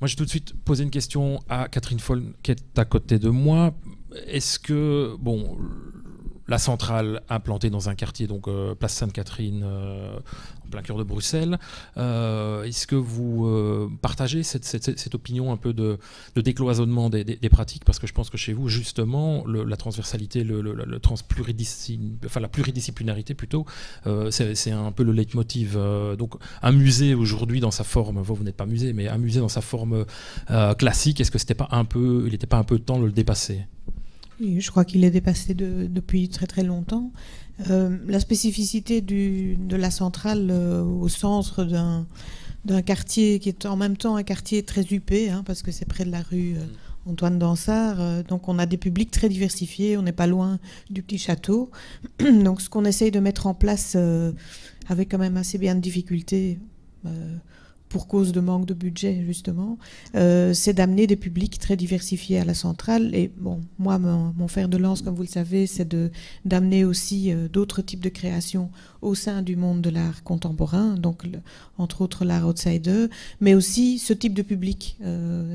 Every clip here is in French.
Moi, j'ai tout de suite posé une question à Catherine Foll, qui est à côté de moi. Est-ce que, bon, la centrale implantée dans un quartier, donc place Sainte-Catherine, en plein cœur de Bruxelles, est-ce que vous partagez cette opinion un peu de décloisonnement des pratiques? Parce que je pense que chez vous, justement, la transversalité, la pluridisciplinarité plutôt, c'est un peu le leitmotiv. Donc, un musée aujourd'hui dans sa forme, vous n'êtes pas musée, mais un musée dans sa forme classique, est-ce que il n'était pas un peu temps de le dépasser? Oui, je crois qu'il est dépassé depuis très très longtemps. La spécificité de la centrale au centre d'un quartier qui est en même temps un quartier très huppé, hein, parce que c'est près de la rue Antoine Dansart, donc on a des publics très diversifiés, on n'est pas loin du petit château. Donc ce qu'on essaye de mettre en place avec quand même assez bien de difficultés, pour cause de manque de budget justement, c'est d'amener des publics très diversifiés à la centrale. Et bon, moi, mon fer de lance, comme vous le savez, c'est d'amener aussi d'autres types de créations au sein du monde de l'art contemporain, donc entre autres l'art outsider, mais aussi ce type de public.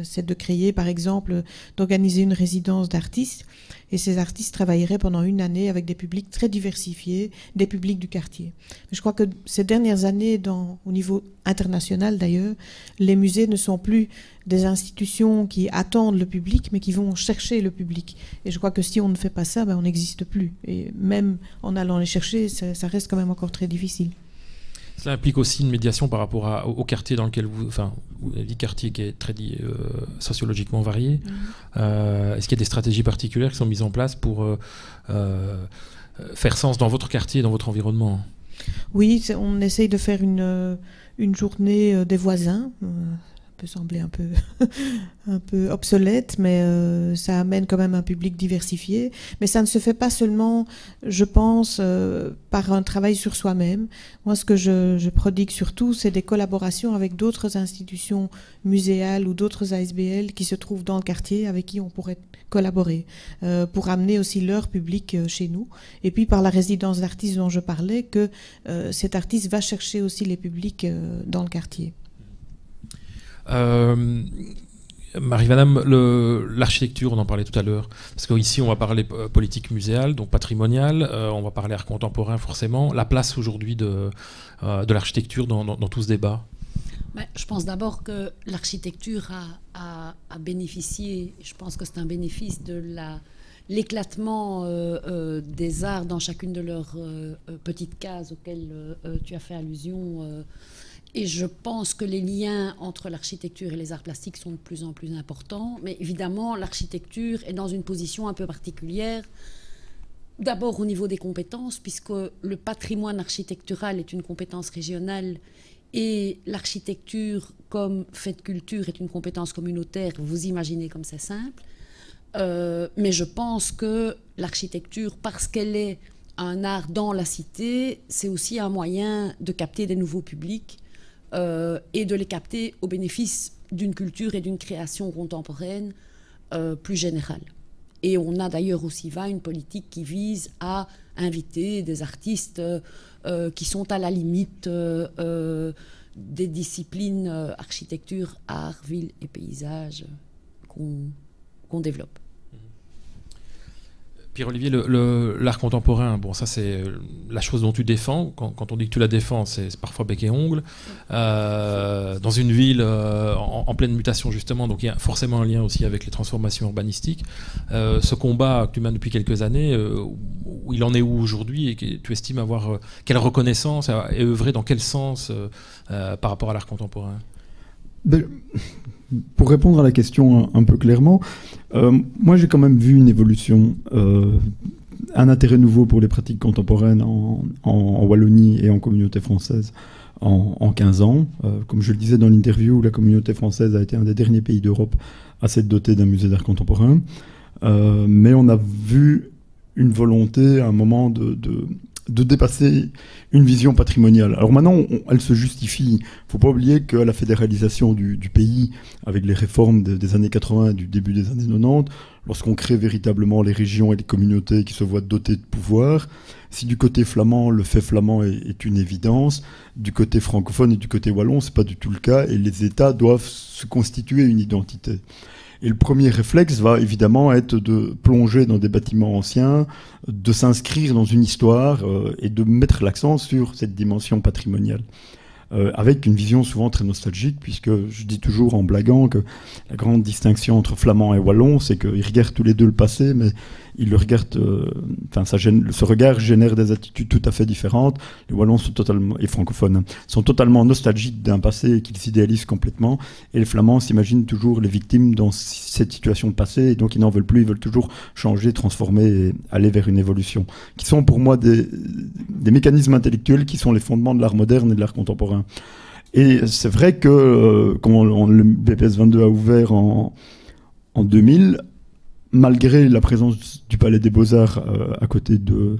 C'est de créer, par exemple, d'organiser une résidence d'artistes, et ces artistes travailleraient pendant une année avec des publics très diversifiés, des publics du quartier. Je crois que ces dernières années, au niveau international d'ailleurs, les musées ne sont plus des institutions qui attendent le public, mais qui vont chercher le public. Et je crois que si on ne fait pas ça, on n'existe plus. Et même en allant les chercher, ça reste quand même encore très difficile. Cela implique aussi une médiation par rapport au quartier dans lequel vous avez dit quartier qui est très sociologiquement varié. Est-ce qu'il y a des stratégies particulières qui sont mises en place pour faire sens dans votre quartier, dans votre environnement? Oui, on essaye de faire une journée des voisins. Ça peut sembler un peu obsolète, mais ça amène quand même un public diversifié. Mais ça ne se fait pas seulement, je pense, par un travail sur soi-même. Moi, ce que je prodigue surtout, c'est des collaborations avec d'autres institutions muséales ou d'autres ASBL qui se trouvent dans le quartier, avec qui on pourrait collaborer, pour amener aussi leur public chez nous. Et puis par la résidence d'artistes dont je parlais, que cet artiste va chercher aussi les publics dans le quartier. Marie-Madame, l'architecture, on en parlait tout à l'heure, parce qu'ici on va parler politique muséale, donc patrimoniale, on va parler art contemporain forcément. La place aujourd'hui de l'architecture dans tout ce débat? Je pense d'abord que l'architecture a bénéficié, je pense que c'est un bénéfice de l'éclatement des arts dans chacune de leurs petites cases auxquelles tu as fait allusion. Et je pense que les liens entre l'architecture et les arts plastiques sont de plus en plus importants. Mais évidemment, l'architecture est dans une position un peu particulière. D'abord au niveau des compétences, puisque le patrimoine architectural est une compétence régionale et l'architecture comme fait de culture est une compétence communautaire. Vous imaginez comme c'est simple. Mais je pense que l'architecture, parce qu'elle est un art dans la cité, c'est aussi un moyen de capter des nouveaux publics. Et de les capter au bénéfice d'une culture et d'une création contemporaine plus générale. Et on a d'ailleurs au CIVA une politique qui vise à inviter des artistes qui sont à la limite des disciplines architecture, art, ville et paysage qu'on développe. Pierre-Olivier, l'art contemporain, bon, ça c'est la chose dont tu défends. Quand on dit que tu la défends, c'est parfois bec et ongle. Dans une ville en pleine mutation justement, donc il y a forcément un lien aussi avec les transformations urbanistiques. Ce combat que tu mènes depuis quelques années, où il en est où aujourd'hui et que tu estimes avoir quelle reconnaissance et œuvrer dans quel sens par rapport à l'art contemporain? Pour répondre à la question un peu clairement, moi j'ai quand même vu une évolution, un intérêt nouveau pour les pratiques contemporaines en Wallonie et en communauté française en 15 ans. Comme je le disais dans l'interview, la communauté française a été un des derniers pays d'Europe à s'être doté d'un musée d'art contemporain. Mais on a vu une volonté à un moment de dépasser une vision patrimoniale. Alors maintenant, elle se justifie. Il ne faut pas oublier que la fédéralisation du pays, avec les réformes des années 80 et du début des années 90, lorsqu'on crée véritablement les régions et les communautés qui se voient dotées de pouvoir, si du côté flamand, le fait flamand est une évidence, du côté francophone et du côté wallon, ce n'est pas du tout le cas, et les États doivent se constituer une identité. Et le premier réflexe va évidemment être de plonger dans des bâtiments anciens, de s'inscrire dans une histoire et de mettre l'accent sur cette dimension patrimoniale. Avec une vision souvent très nostalgique, puisque je dis toujours en blaguant que la grande distinction entre flamand et wallon, c'est qu'ils regardent tous les deux le passé, mais ils le regardent. Ce regard génère des attitudes tout à fait différentes. Les wallons sont totalement, et francophones, sont totalement nostalgiques d'un passé qu'ils idéalisent complètement, et les flamands s'imaginent toujours les victimes dans cette situation passée, et donc ils n'en veulent plus, ils veulent toujours changer, transformer et aller vers une évolution, qui sont pour moi des mécanismes intellectuels qui sont les fondements de l'art moderne et de l'art contemporain. Et c'est vrai que quand le BPS 22 a ouvert en 2000, malgré la présence du Palais des Beaux-Arts à côté de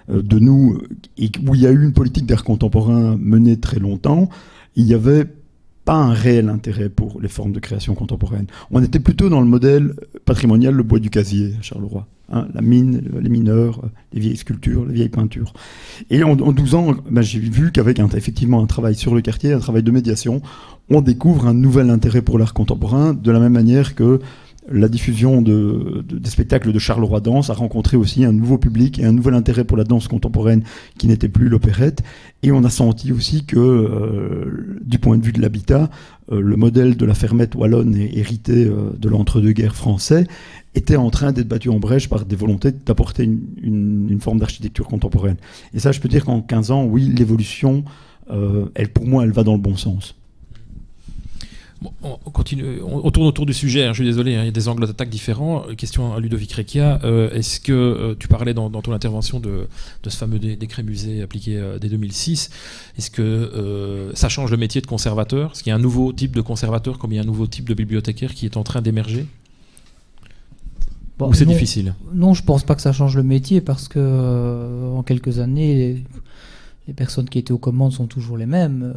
nous, et où il y a eu une politique d'art contemporain menée très longtemps, il n'y avait pas un réel intérêt pour les formes de création contemporaine. On était plutôt dans le modèle patrimonial, le bois du casier à Charleroi. La mine, les mineurs, les vieilles sculptures, les vieilles peintures. Et en 12 ans, j'ai vu qu'avec effectivement un travail sur le quartier, un travail de médiation, on découvre un nouvel intérêt pour l'art contemporain, de la même manière que la diffusion des spectacles de Charleroi Danse a rencontré aussi un nouveau public et un nouvel intérêt pour la danse contemporaine qui n'était plus l'opérette. Et on a senti aussi que, du point de vue de l'habitat, le modèle de la fermette wallonne hérité de l'entre-deux-guerres français était en train d'être battu en brèche par des volontés d'apporter une forme d'architecture contemporaine. Et ça, je peux dire qu'en 15 ans, oui, l'évolution, pour moi, elle va dans le bon sens. Bon, on continue, on tourne autour du sujet, je suis désolé, il y a des angles d'attaque différents. Question à Ludovic Requia, est-ce que tu parlais dans ton intervention de ce fameux décret musée appliqué dès 2006, est-ce que ça change le métier de conservateur? Est-ce qu'il y a un nouveau type de conservateur comme il y a un nouveau type de bibliothécaire qui est en train d'émerger? Ou c'est difficile? Non, je ne pense pas que ça change le métier parce que en quelques années... Les personnes qui étaient aux commandes sont toujours les mêmes.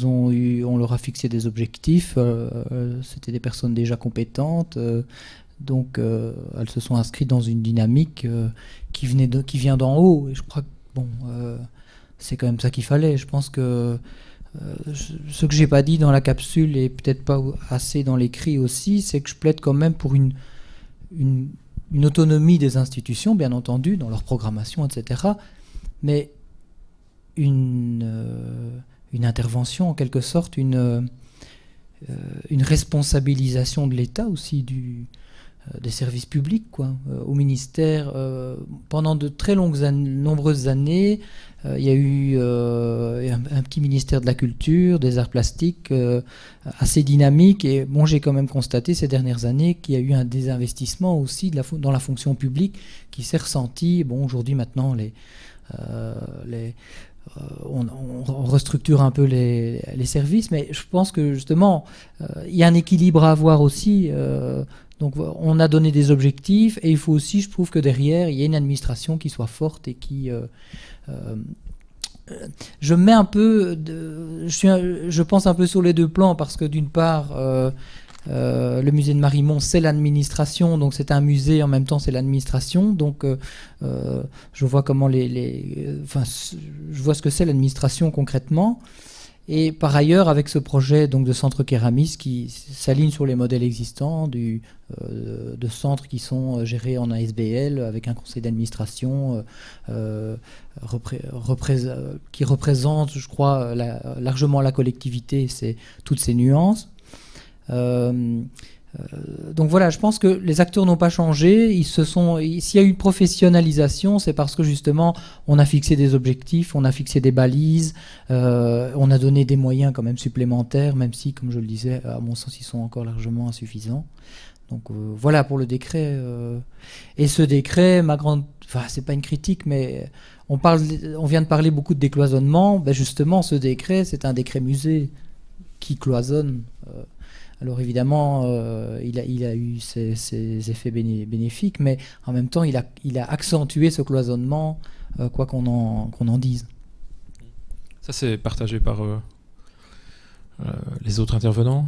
On leur a fixé des objectifs. C'était des personnes déjà compétentes. Donc, elles se sont inscrites dans une dynamique qui vient d'en haut. Et je crois que c'est quand même ça qu'il fallait. Je pense que ce que j'ai pas dit dans la capsule et peut-être pas assez dans l'écrit aussi, c'est que je plaide quand même pour une autonomie des institutions, bien entendu, dans leur programmation, etc. Mais une intervention en quelque sorte, une responsabilisation de l'État aussi des services publics, quoi. Au ministère, pendant de très nombreuses années, il y a eu un petit ministère de la culture, des arts plastiques assez dynamique, et bon, j'ai quand même constaté ces dernières années qu'il y a eu un désinvestissement aussi dans la fonction publique qui s'est ressenti. Bon, aujourd'hui maintenant on restructure un peu les services, mais je pense que justement il y a un équilibre à avoir aussi. Donc on a donné des objectifs et il faut aussi, je trouve, que derrière il y ait une administration qui soit forte et qui je mets un peu je pense un peu sur les deux plans, parce que d'une part le musée de Marimont, c'est l'administration, donc c'est un musée, en même temps c'est l'administration, donc je vois comment je vois ce que c'est l'administration concrètement. Et par ailleurs, avec ce projet donc de centre Kéramis qui s'aligne sur les modèles existants de centres qui sont gérés en ASBL avec un conseil d'administration qui représente, je crois, largement la collectivité, c'est toutes ces nuances. Donc voilà, je pense que les acteurs n'ont pas changé. S'il y a eu une professionnalisation, c'est parce que justement on a fixé des objectifs, on a fixé des balises, on a donné des moyens quand même supplémentaires, même si, comme je le disais, à mon sens, ils sont encore largement insuffisants. Donc voilà pour le décret. Et ce décret, c'est pas une critique, mais on vient de parler beaucoup de décloisonnement. Ben justement, ce décret, c'est un décret musée qui cloisonne. Alors évidemment, il a eu ses effets bénéfiques, mais en même temps, il a accentué ce cloisonnement quoi qu'on en dise. Ça, c'est partagé par les autres intervenants.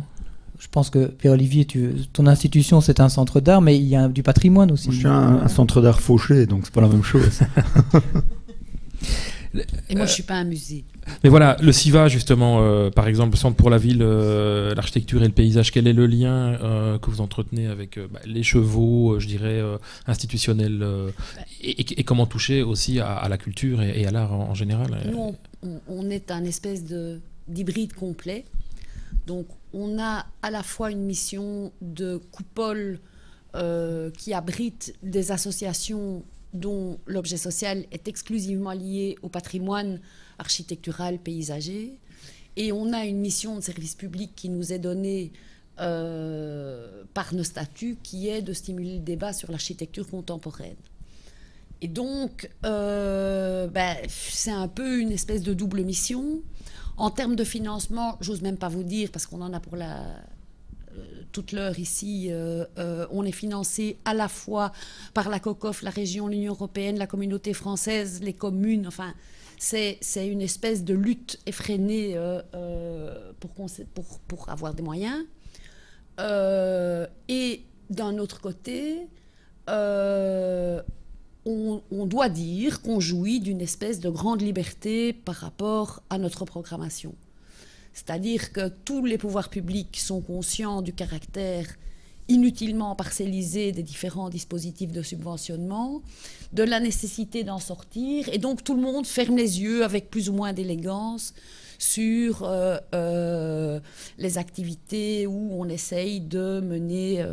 Je pense que, Pierre-Olivier, ton institution, c'est un centre d'art, mais il y a du patrimoine aussi. Moi, je suis un centre d'art fauché, donc c'est pas la même chose. Et moi, je suis pas un musée. Mais voilà, le CIVA, justement, par exemple, le Centre pour la ville, l'architecture et le paysage, quel est le lien que vous entretenez avec les chevaux, je dirais, institutionnels, et comment toucher aussi à la culture et à l'art en général? Nous, on est un espèce d'hybride complet. Donc, on a à la fois une mission de coupole qui abrite des associations dont l'objet social est exclusivement lié au patrimoine architectural, paysager. Et on a une mission de service public qui nous est donnée par nos statuts, qui est de stimuler le débat sur l'architecture contemporaine. Et donc, c'est un peu une espèce de double mission. En termes de financement, j'ose même pas vous dire, parce qu'on en a pour toute l'heure ici, on est financé à la fois par la COCOF, la région, l'Union européenne, la communauté française, les communes. C'est une espèce de lutte effrénée pour avoir des moyens. Et d'un autre côté, on doit dire qu'on jouit d'une espèce de grande liberté par rapport à notre programmation. C'est-à-dire que tous les pouvoirs publics sont conscients du caractère inutilement parcellisé des différents dispositifs de subventionnement, de la nécessité d'en sortir, et donc tout le monde ferme les yeux avec plus ou moins d'élégance sur les activités où on essaye de mener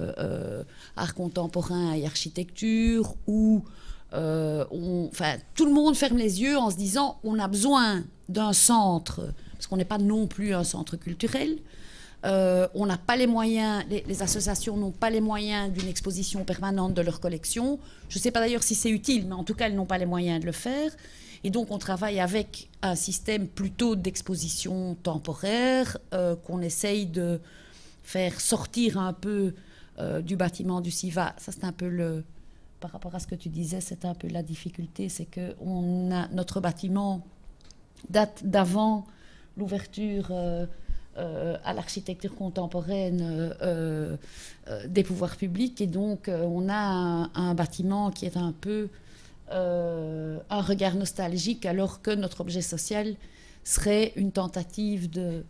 art contemporain et architecture, où tout le monde ferme les yeux en se disant on a besoin d'un centre, parce qu'on n'est pas non plus un centre culturel. On n'a pas les moyens, les associations n'ont pas les moyens d'une exposition permanente de leur collection. Je ne sais pas d'ailleurs si c'est utile, mais en tout cas, elles n'ont pas les moyens de le faire. Et donc, on travaille avec un système plutôt d'exposition temporaire qu'on essaye de faire sortir un peu du bâtiment du CIVA. Ça, c'est un peu par rapport à ce que tu disais, c'est un peu la difficulté, c'est que notre bâtiment date d'avant l'ouverture à l'architecture contemporaine des pouvoirs publics, et donc on a un bâtiment qui est un peu un regard nostalgique, alors que notre objet social serait une tentative de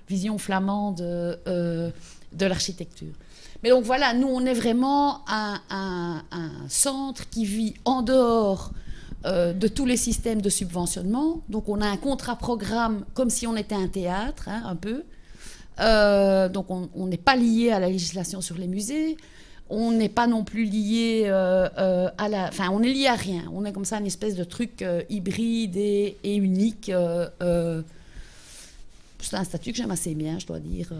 vision flamande de l'architecture. Mais donc voilà, nous on est vraiment un centre qui vit en dehors de tous les systèmes de subventionnement. Donc on a un contrat-programme comme si on était un théâtre, un peu. Donc on n'est pas lié à la législation sur les musées. On n'est pas non plus lié on est lié à rien. On est comme ça une espèce de truc hybride et unique. C'est un statut que j'aime assez bien, je dois dire,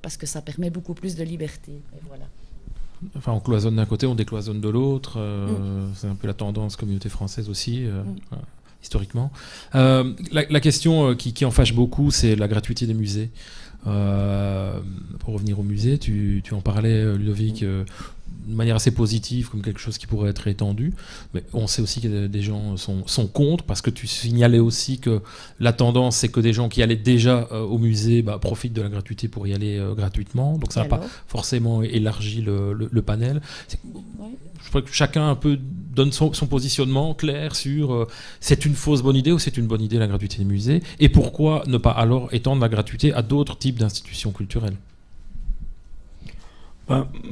parce que ça permet beaucoup plus de liberté. Et voilà. Enfin, on cloisonne d'un côté, on décloisonne de l'autre. C'est un peu la tendance communauté française aussi, historiquement. La question qui en fâche beaucoup, c'est la gratuité des musées. Pour revenir au musée, tu en parlais, Ludovic, de manière assez positive, comme quelque chose qui pourrait être étendu. Mais on sait aussi que des gens sont contre, parce que tu signalais aussi que la tendance, c'est que des gens qui allaient déjà au musée profitent de la gratuité pour y aller gratuitement. Donc ça n'a pas forcément élargi le panel. Je crois que chacun un peu donne son positionnement clair sur c'est une fausse bonne idée ou c'est une bonne idée la gratuité des musées, et pourquoi ne pas alors étendre la gratuité à d'autres types d'institutions culturelles.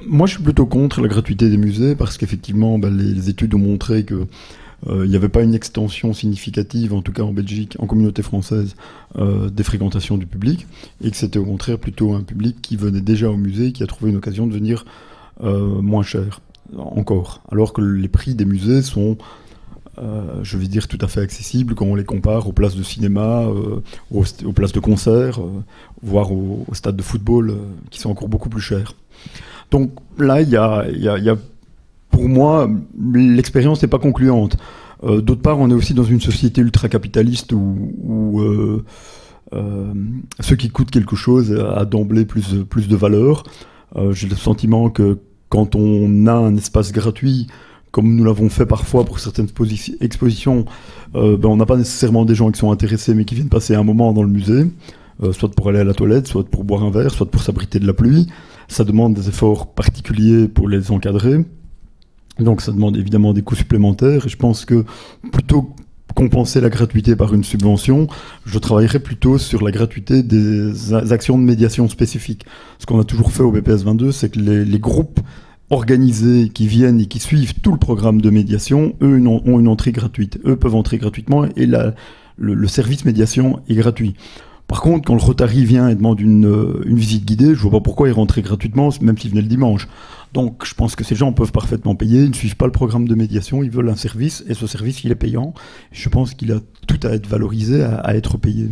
Moi, je suis plutôt contre la gratuité des musées parce qu'effectivement, les études ont montré que il n'y avait pas une extension significative, en tout cas en Belgique, en communauté française, des fréquentations du public, et que c'était au contraire plutôt un public qui venait déjà au musée, qui a trouvé une occasion de venir moins cher encore, alors que les prix des musées sont, je vais dire, tout à fait accessibles quand on les compare aux places de cinéma, aux places de concert, voire aux stades de football, qui sont encore beaucoup plus chers. Donc là, il y a pour moi, l'expérience n'est pas concluante. D'autre part, on est aussi dans une société ultra-capitaliste où ce qui coûte quelque chose a d'emblée plus de valeur. J'ai le sentiment que quand on a un espace gratuit, comme nous l'avons fait parfois pour certaines expositions, on n'a pas nécessairement des gens qui sont intéressés mais qui viennent passer un moment dans le musée, soit pour aller à la toilette, soit pour boire un verre, soit pour s'abriter de la pluie. Ça demande des efforts particuliers pour les encadrer. Donc ça demande évidemment des coûts supplémentaires. Et je pense que plutôt que compenser la gratuité par une subvention, je travaillerais plutôt sur la gratuité des actions de médiation spécifiques. Ce qu'on a toujours fait au BPS 22, c'est que les groupes organisés qui viennent et qui suivent tout le programme de médiation, eux ont une entrée gratuite. Eux peuvent entrer gratuitement et le service médiation est gratuit. Par contre, quand le Rotary vient et demande une visite guidée, je vois pas pourquoi ils rentraient gratuitement, même s'ils venaient le dimanche. Donc je pense que ces gens peuvent parfaitement payer, ils ne suivent pas le programme de médiation, ils veulent un service, et ce service, il est payant. Je pense qu'il a tout à être valorisé, à être payé.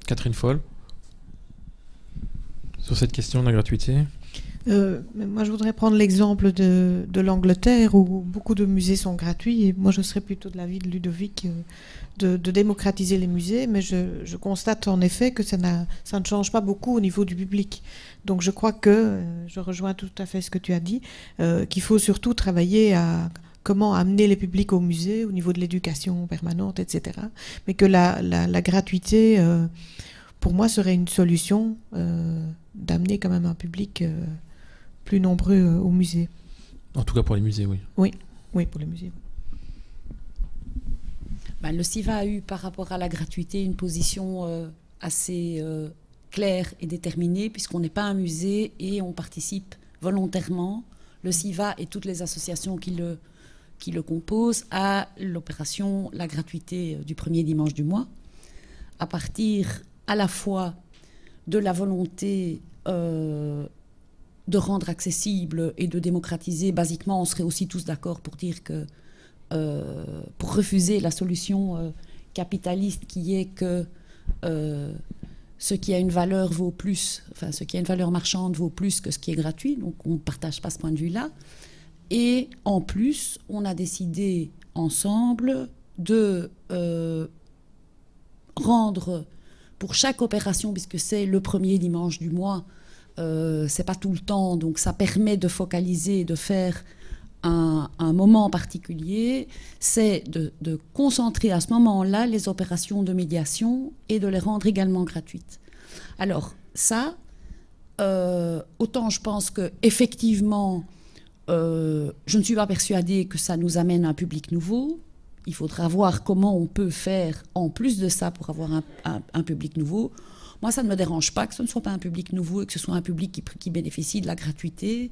Catherine Foll, sur cette question de la gratuité? Moi, je voudrais prendre l'exemple de l'Angleterre, où beaucoup de musées sont gratuits, et moi, je serais plutôt de l'avis de Ludovic de démocratiser les musées, mais je constate en effet que ça ne change pas beaucoup au niveau du public. Donc je crois que, je rejoins tout à fait ce que tu as dit, qu'il faut surtout travailler à comment amener les publics au musée, au niveau de l'éducation permanente, etc. Mais que la gratuité, pour moi, serait une solution d'amener quand même un public plus nombreux au musée. En tout cas pour les musées, oui. Oui, pour les musées. Ben, le CIVA a eu par rapport à la gratuité une position assez claire et déterminée, puisqu'on n'est pas un musée et on participe volontairement, le CIVA et toutes les associations qui le composent, à l'opération La gratuité du premier dimanche du mois, à partir à la fois de la volonté de rendre accessible et de démocratiser. Basiquement, on serait aussi tous d'accord pour dire que pour refuser la solution capitaliste qui est que ce qui a une valeur vaut plus, enfin ce qui a une valeur marchande vaut plus que ce qui est gratuit, donc on ne partage pas ce point de vue-là. Et en plus, on a décidé ensemble de rendre pour chaque opération, puisque c'est le premier dimanche du mois, c'est pas tout le temps, donc ça permet de focaliser, de faire un moment particulier, c'est de concentrer à ce moment-là les opérations de médiation et de les rendre également gratuites. Alors ça, autant je pense qu'effectivement, je ne suis pas persuadée que ça nous amène un public nouveau. Il faudra voir comment on peut faire en plus de ça pour avoir un public nouveau. Moi, ça ne me dérange pas que ce ne soit pas un public nouveau et que ce soit un public qui bénéficie de la gratuité.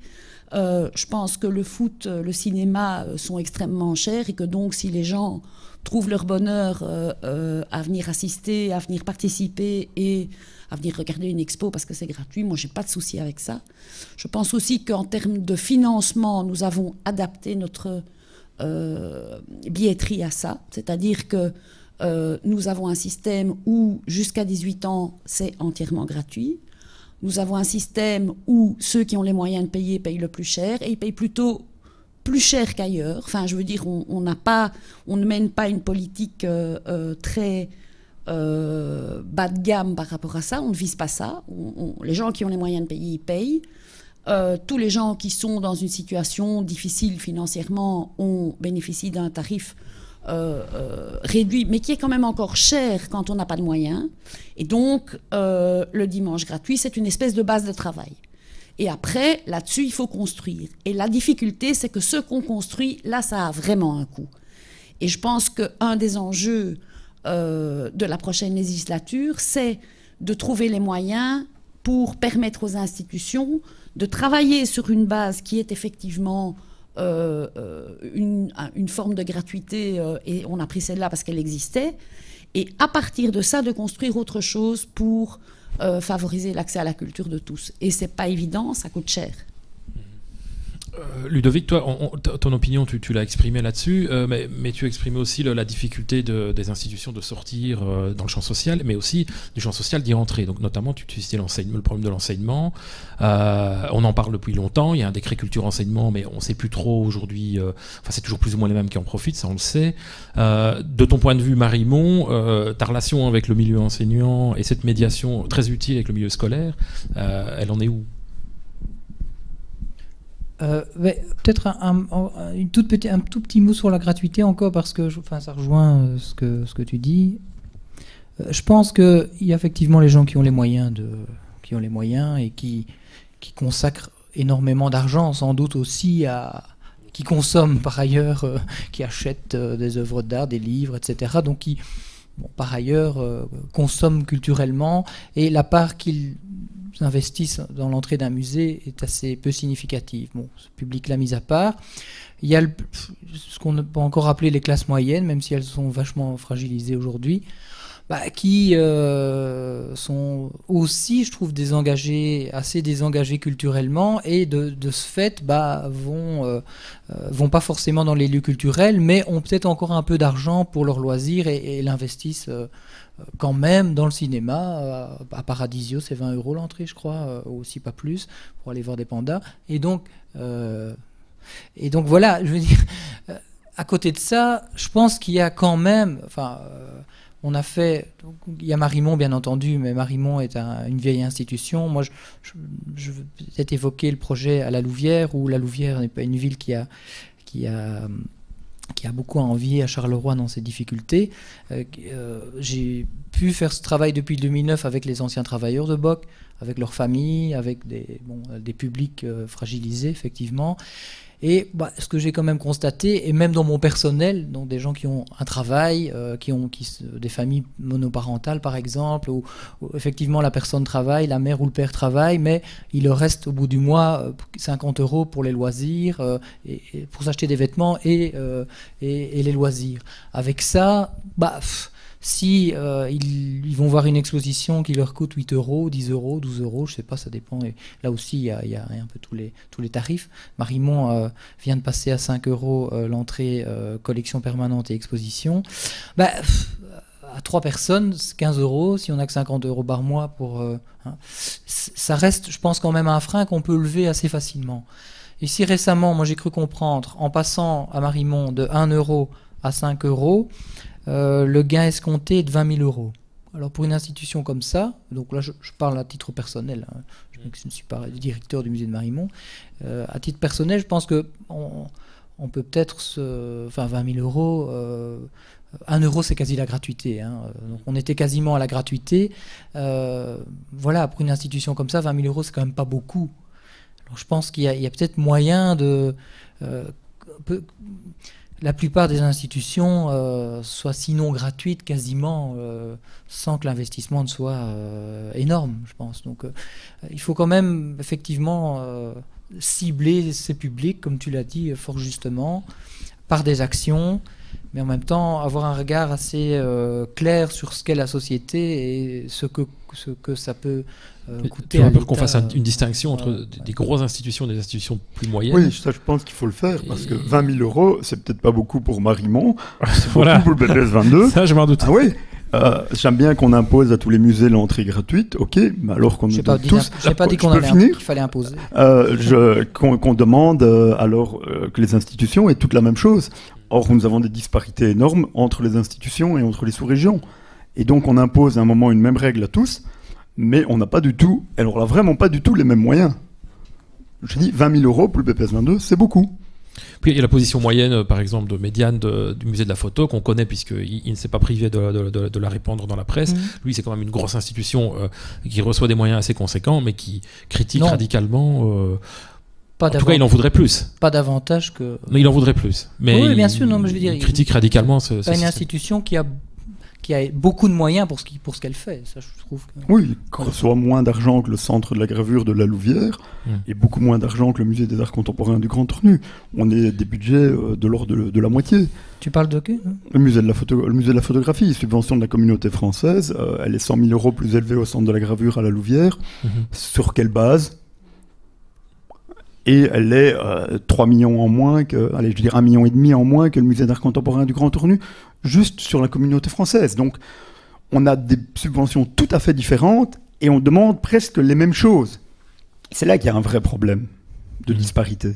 Je pense que le foot, le cinéma sont extrêmement chers et que donc si les gens trouvent leur bonheur à venir assister, à venir participer et à venir regarder une expo parce que c'est gratuit, moi, je n'ai pas de souci avec ça. Je pense aussi qu'en termes de financement, nous avons adapté notre billetterie à ça. C'est-à-dire que nous avons un système où jusqu'à 18 ans, c'est entièrement gratuit. Nous avons un système où ceux qui ont les moyens de payer payent le plus cher et ils payent plutôt plus cher qu'ailleurs. Enfin, je veux dire, on ne mène pas une politique très bas de gamme par rapport à ça. On ne vise pas ça. Les gens qui ont les moyens de payer, ils payent. Tous les gens qui sont dans une situation difficile financièrement bénéficient d'un tarif réduit, mais qui est quand même encore cher quand on n'a pas de moyens. Et donc, le dimanche gratuit, c'est une espèce de base de travail. Et après, là-dessus, il faut construire. Et la difficulté, c'est que ce qu'on construit, là, ça a vraiment un coût. Et je pense qu'un des enjeux de la prochaine législature, c'est de trouver les moyens pour permettre aux institutions de travailler sur une base qui est effectivement une forme de gratuité, et on a pris celle-là parce qu'elle existait, et à partir de ça, de construire autre chose pour favoriser l'accès à la culture de tous. Et c'est pas évident, ça coûte cher. Ludovic, toi, ton opinion, tu l'as exprimée là-dessus, mais tu as exprimé aussi la difficulté des institutions de sortir dans le champ social, mais aussi du champ social d'y rentrer. Donc, notamment, tu citais le problème de l'enseignement. On en parle depuis longtemps. Il y a un décret culture-enseignement, mais on ne sait plus trop aujourd'hui. Enfin, c'est toujours plus ou moins les mêmes qui en profitent, ça on le sait. De ton point de vue, Marimon, ta relation avec le milieu enseignant et cette médiation très utile avec le milieu scolaire, elle en est où ? Peut-être un tout petit mot sur la gratuité encore, parce que ça rejoint ce que tu dis. Je pense qu'il y a effectivement les gens qui ont les moyens et qui consacrent énormément d'argent, sans doute aussi qui consomment par ailleurs, qui achètent des œuvres d'art, des livres, etc. Donc qui, par ailleurs, consomment culturellement, et la part qu'ils investissent dans l'entrée d'un musée est assez peu significative. Bon, ce public-là mis à part. Il y a ce qu'on peut encore appeler les classes moyennes, même si elles sont vachement fragilisées aujourd'hui, qui sont aussi, je trouve, assez désengagés culturellement, et de ce fait vont pas forcément dans les lieux culturels, mais ont peut-être encore un peu d'argent pour leurs loisirs et l'investissent quand même dans le cinéma. À Paradisio, c'est 20 € l'entrée, je crois, ou aussi pas plus, pour aller voir des pandas. Et donc voilà, je veux dire, à côté de ça, je pense qu'il y a quand même... on a fait... Il y a Marimont, bien entendu, mais Marimont est une vieille institution. Moi, je veux peut-être évoquer le projet à La Louvière, où La Louvière n'est pas une ville qui a beaucoup à envier à Charleroi dans ses difficultés. J'ai pu faire ce travail depuis 2009 avec les anciens travailleurs de Bock, avec leurs familles, avec des publics fragilisés, effectivement. Et ce que j'ai quand même constaté, et même dans mon personnel, donc des gens qui ont un travail, des familles monoparentales par exemple, où effectivement la personne travaille, la mère ou le père travaille, mais il leur reste au bout du mois 50 € pour les loisirs, et pour s'acheter des vêtements et les loisirs. Avec ça, si ils vont voir une exposition qui leur coûte 8 €, 10 €, 12 €, je sais pas, ça dépend. Et là aussi, il y a un peu tous les tarifs. Marimont vient de passer à 5 € l'entrée collection permanente et exposition. À 3 personnes, 15 €, si on n'a que 50 € par mois pour... ça reste, je pense, quand même un frein qu'on peut lever assez facilement. Et si récemment, moi j'ai cru comprendre, en passant à Marimont de 1 € à 5 €, le gain escompté est de 20 000 €. Alors pour une institution comme ça, donc là je parle à titre personnel, je ne suis pas directeur du musée de Marimont, à titre personnel, je pense qu'on peut peut-être 20 000 €, 1 € c'est quasi la gratuité, donc on était quasiment à la gratuité. Voilà, pour une institution comme ça, 20 000 € c'est quand même pas beaucoup. Alors je pense qu'il y a peut-être moyen de... la plupart des institutions soient sinon gratuites, quasiment, sans que l'investissement ne soit énorme, je pense. Donc il faut quand même effectivement cibler ces publics, comme tu l'as dit fort justement, par des actions, mais en même temps avoir un regard assez clair sur ce qu'est la société et ce que ça peut coûter. Tu as peur qu'on fasse une distinction entre des grosses institutions et des institutions plus moyennes? Oui, ça je pense qu'il faut le faire, parce que 20 000 €, c'est peut-être pas beaucoup pour Marimont, c'est beaucoup pour le BPS 22. Ça, je m'en doute. Ah oui. J'aime bien qu'on impose à tous les musées l'entrée gratuite, ok, mais alors qu'on nous donne tous... Je n'ai pas dit qu'il fallait imposer. Qu'on demande alors que les institutions aient toutes la même chose. Or, nous avons des disparités énormes entre les institutions et entre les sous-régions. Et donc, on impose à un moment une même règle à tous, mais on n'a pas du tout, alors là, vraiment pas du tout les mêmes moyens. Je dis 20 000 € pour le BPS 22, c'est beaucoup. Puis il y a la position moyenne, par exemple, de Médiane du musée de la photo, qu'on connaît puisqu'il ne s'est pas privé de la répandre dans la presse. Lui, c'est quand même une grosse institution qui reçoit des moyens assez conséquents, mais qui critique radicalement... en tout cas, il en voudrait plus. Pas davantage que... Non, il en voudrait plus. Mais oui, bien sûr, non, mais je veux dire... Il critique radicalement ce système. Une institution qui a beaucoup de moyens pour ce qu'elle fait, ça je trouve. Oui, qu'on reçoit moins d'argent que le centre de la gravure de la Louvière, et beaucoup moins d'argent que le musée des arts contemporains du Grand Tornu. On est des budgets de l'ordre de la moitié. Tu parles de qui? Le musée de la photographie, subvention de la communauté française, elle est 100 000 € plus élevée au centre de la gravure à la Louvière. Sur quelle base? Et elle est 3 millions en moins que, 1,5 million en moins que le musée d'art contemporain du Grand Tornu, juste sur la communauté française. Donc, on a des subventions tout à fait différentes et on demande presque les mêmes choses. C'est là qu'il y a un vrai problème de disparité.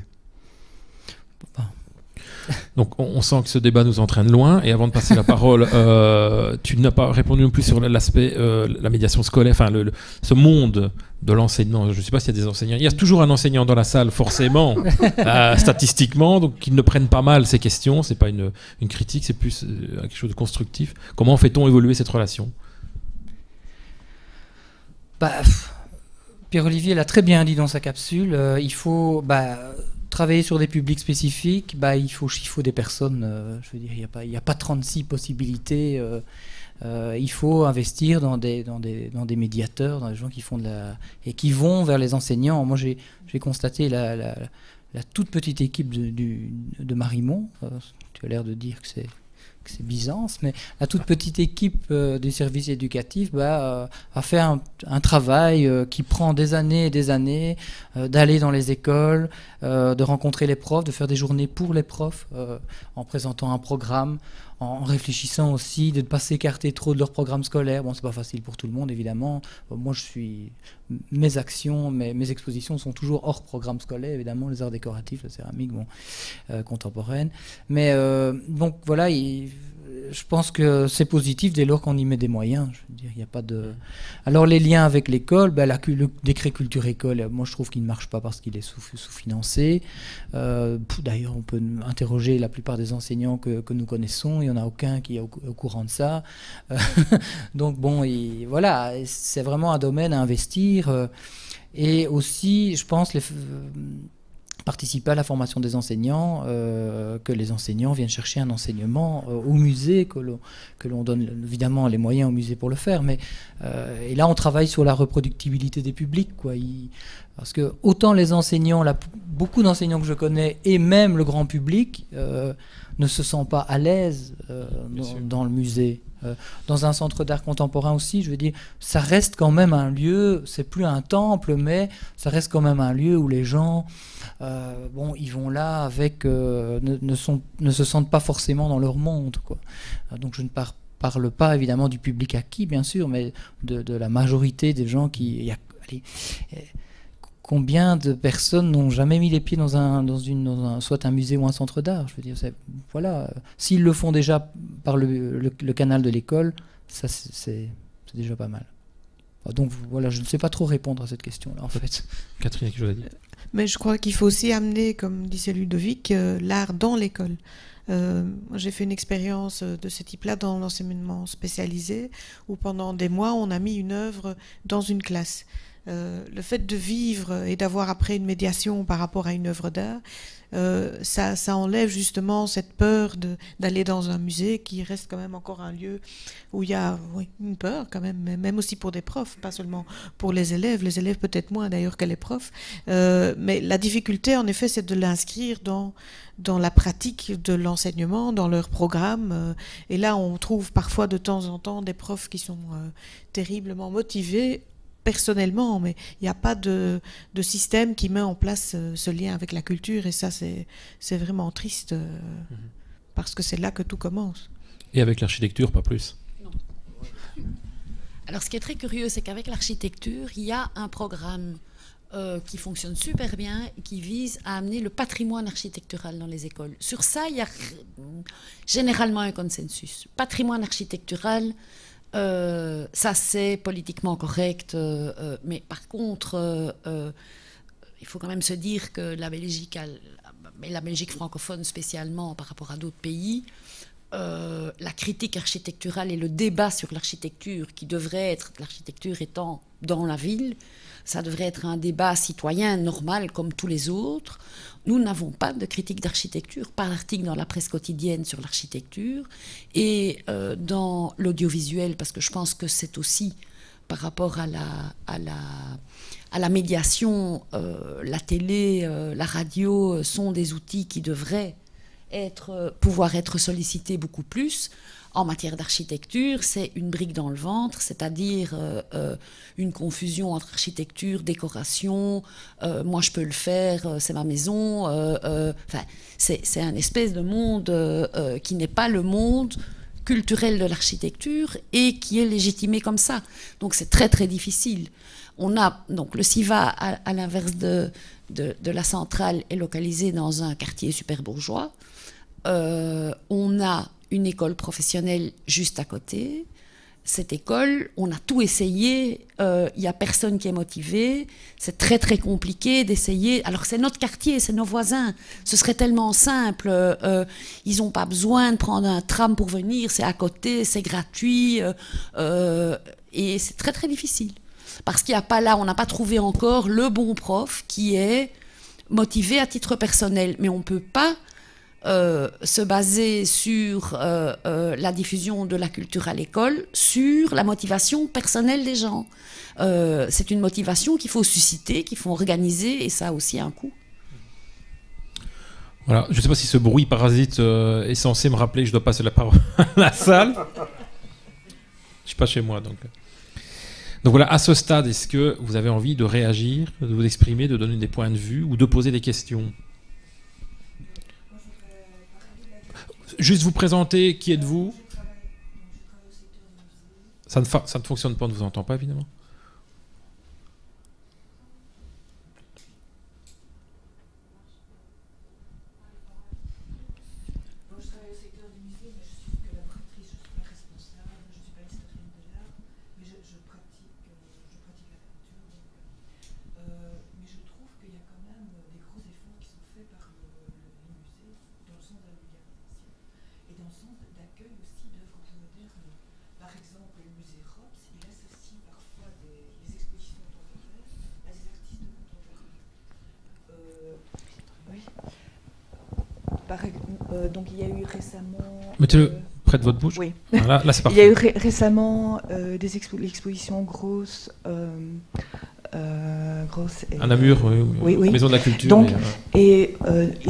Donc on sent que ce débat nous entraîne loin. Et avant de passer la parole, tu n'as pas répondu non plus sur l'aspect la médiation scolaire, enfin ce monde de l'enseignement. Je ne sais pas s'il y a des enseignants. Il y a toujours un enseignant dans la salle, forcément, statistiquement, donc qu'ils ne prennent pas mal ces questions. C'est pas une critique, c'est plus quelque chose de constructif. Comment fait-on évoluer cette relation ? Pierre-Olivier l'a très bien dit dans sa capsule. Il faut travailler sur des publics spécifiques. Il faut des personnes. Je veux dire, il n'y a pas 36 possibilités. Il faut investir dans des médiateurs, dans des gens qui font et qui vont vers les enseignants. Moi, j'ai constaté la toute petite équipe de Marimont. Tu as l'air de dire que c'est Byzance, mais la toute petite équipe des services éducatifs a fait un travail qui prend des années et des années, d'aller dans les écoles, de rencontrer les profs, de faire des journées pour les profs, en présentant un programme, en réfléchissant aussi de ne pas s'écarter trop de leur programme scolaire. Bon, c'est pas facile pour tout le monde, évidemment. Moi, mes actions, mes expositions sont toujours hors programme scolaire, évidemment, les arts décoratifs, la céramique, contemporaine. Mais donc voilà, je pense que c'est positif dès lors qu'on y met des moyens. Je veux dire, il n'y a pas de. Alors les liens avec l'école, le décret culture école, moi je trouve qu'il ne marche pas parce qu'il est sous-financé. D'ailleurs, on peut interroger la plupart des enseignants que nous connaissons. Il n'y en a aucun qui est au courant de ça. Donc bon, voilà, c'est vraiment un domaine à investir. Et aussi, je pense, participer à la formation des enseignants, que les enseignants viennent chercher un enseignement au musée, que l'on donne évidemment les moyens au musée pour le faire, mais et là on travaille sur la reproductibilité des publics, quoi. Parce que autant les enseignants, beaucoup d'enseignants que je connais, et même le grand public, ne se sentent pas à l'aise dans le musée. Dans un centre d'art contemporain aussi, je veux dire, ça reste quand même un lieu, c'est plus un temple, mais ça reste quand même un lieu où les gens, ils vont là avec, ne se sentent pas forcément dans leur monde, quoi. Donc je ne parle pas évidemment du public acquis, bien sûr, mais de la majorité des gens qui... Combien de personnes n'ont jamais mis les pieds dans soit un musée ou un centre d'art? Je veux dire, voilà. S'ils le font déjà par le canal de l'école, ça c'est déjà pas mal. Donc voilà, je ne sais pas trop répondre à cette question-là, en fait. Catherine, quelque chose à dire? Mais je crois qu'il faut aussi amener, comme disait Ludovic, l'art dans l'école. J'ai fait une expérience de ce type-là dans l'enseignement spécialisé, où pendant des mois, on a mis une œuvre dans une classe. Le fait de vivre et d'avoir après une médiation par rapport à une œuvre d'art, ça enlève justement cette peur d'aller dans un musée qui reste quand même encore un lieu où il y a une peur quand même, même aussi pour des profs, pas seulement pour les élèves peut-être moins d'ailleurs que les profs, mais la difficulté en effet c'est de l'inscrire dans la pratique de l'enseignement, dans leur programme, et là on trouve parfois de temps en temps des profs qui sont terriblement motivés personnellement, mais il n'y a pas de système qui met en place ce lien avec la culture, et ça c'est vraiment triste, parce que c'est là que tout commence. Et avec l'architecture, pas plus. Non. Alors ce qui est très curieux, c'est qu'avec l'architecture, il y a un programme qui fonctionne super bien et qui vise à amener le patrimoine architectural dans les écoles. Sur ça, il y a généralement un consensus. Patrimoine architectural, ça c'est politiquement correct, mais par contre, il faut quand même se dire que la Belgique francophone spécialement par rapport à d'autres pays, la critique architecturale et le débat sur l'architecture, qui devrait être, l'architecture étant dans la ville, ça devrait être un débat citoyen normal comme tous les autres. Nous n'avons pas de critique d'architecture, pas d'article dans la presse quotidienne sur l'architecture, et dans l'audiovisuel, parce que je pense que c'est aussi par rapport à la médiation, la télé, la radio sont des outils qui devraient pouvoir être sollicités beaucoup plus. En matière d'architecture, c'est une brique dans le ventre, c'est-à-dire une confusion entre architecture, décoration, moi je peux le faire, c'est ma maison. C'est un espèce de monde qui n'est pas le monde culturel de l'architecture et qui est légitimé comme ça. Donc c'est très très difficile. Donc le CIVA, à l'inverse de la centrale, est localisé dans un quartier super bourgeois. on a une école professionnelle juste à côté. Cette école, on a tout essayé, il n'y a personne qui est motivé, c'est très très compliqué d'essayer. Alors c'est notre quartier, c'est nos voisins, ce serait tellement simple, ils n'ont pas besoin de prendre un tram pour venir, c'est à côté, c'est gratuit, et c'est très très difficile. Parce qu'il n'y a pas là, on n'a pas trouvé encore le bon prof qui est motivé à titre personnel, mais on ne peut pas se baser sur la diffusion de la culture à l'école, sur la motivation personnelle des gens. C'est une motivation qu'il faut susciter, qu'il faut organiser, et ça a aussi un coût. Voilà, je ne sais pas si ce bruit parasite est censé me rappeler que je dois passer la parole à la salle. Je ne suis pas chez moi, donc voilà, à ce stade, est-ce que vous avez envie de réagir, de vous exprimer, de donner des points de vue ou de poser des questions ? Juste vous présenter, qui êtes-vous ? Ça ne fonctionne pas, on ne vous entend pas évidemment. Je travaille au secteur du musée, mais je suis collaboratrice, je ne suis pas responsable, je ne suis pas historienne de l'art, mais je pratique la peinture. Mais je trouve qu'il y a quand même des gros efforts qui sont faits par les musées dans le sens de la vulgarisation et dans le sens d'accueil aussi d'œuvres plus modernes. Par exemple, le musée Rops, il associe parfois des expositions contemporaines à des artistes contemporains. Oui. Donc il y a eu récemment... Mettez-le près de votre bouche. Oui. Voilà, là c'est parfait. Il y a eu récemment l'exposition Grosse... Grosse et, à Namur, oui. Maison de la Culture. Donc, ils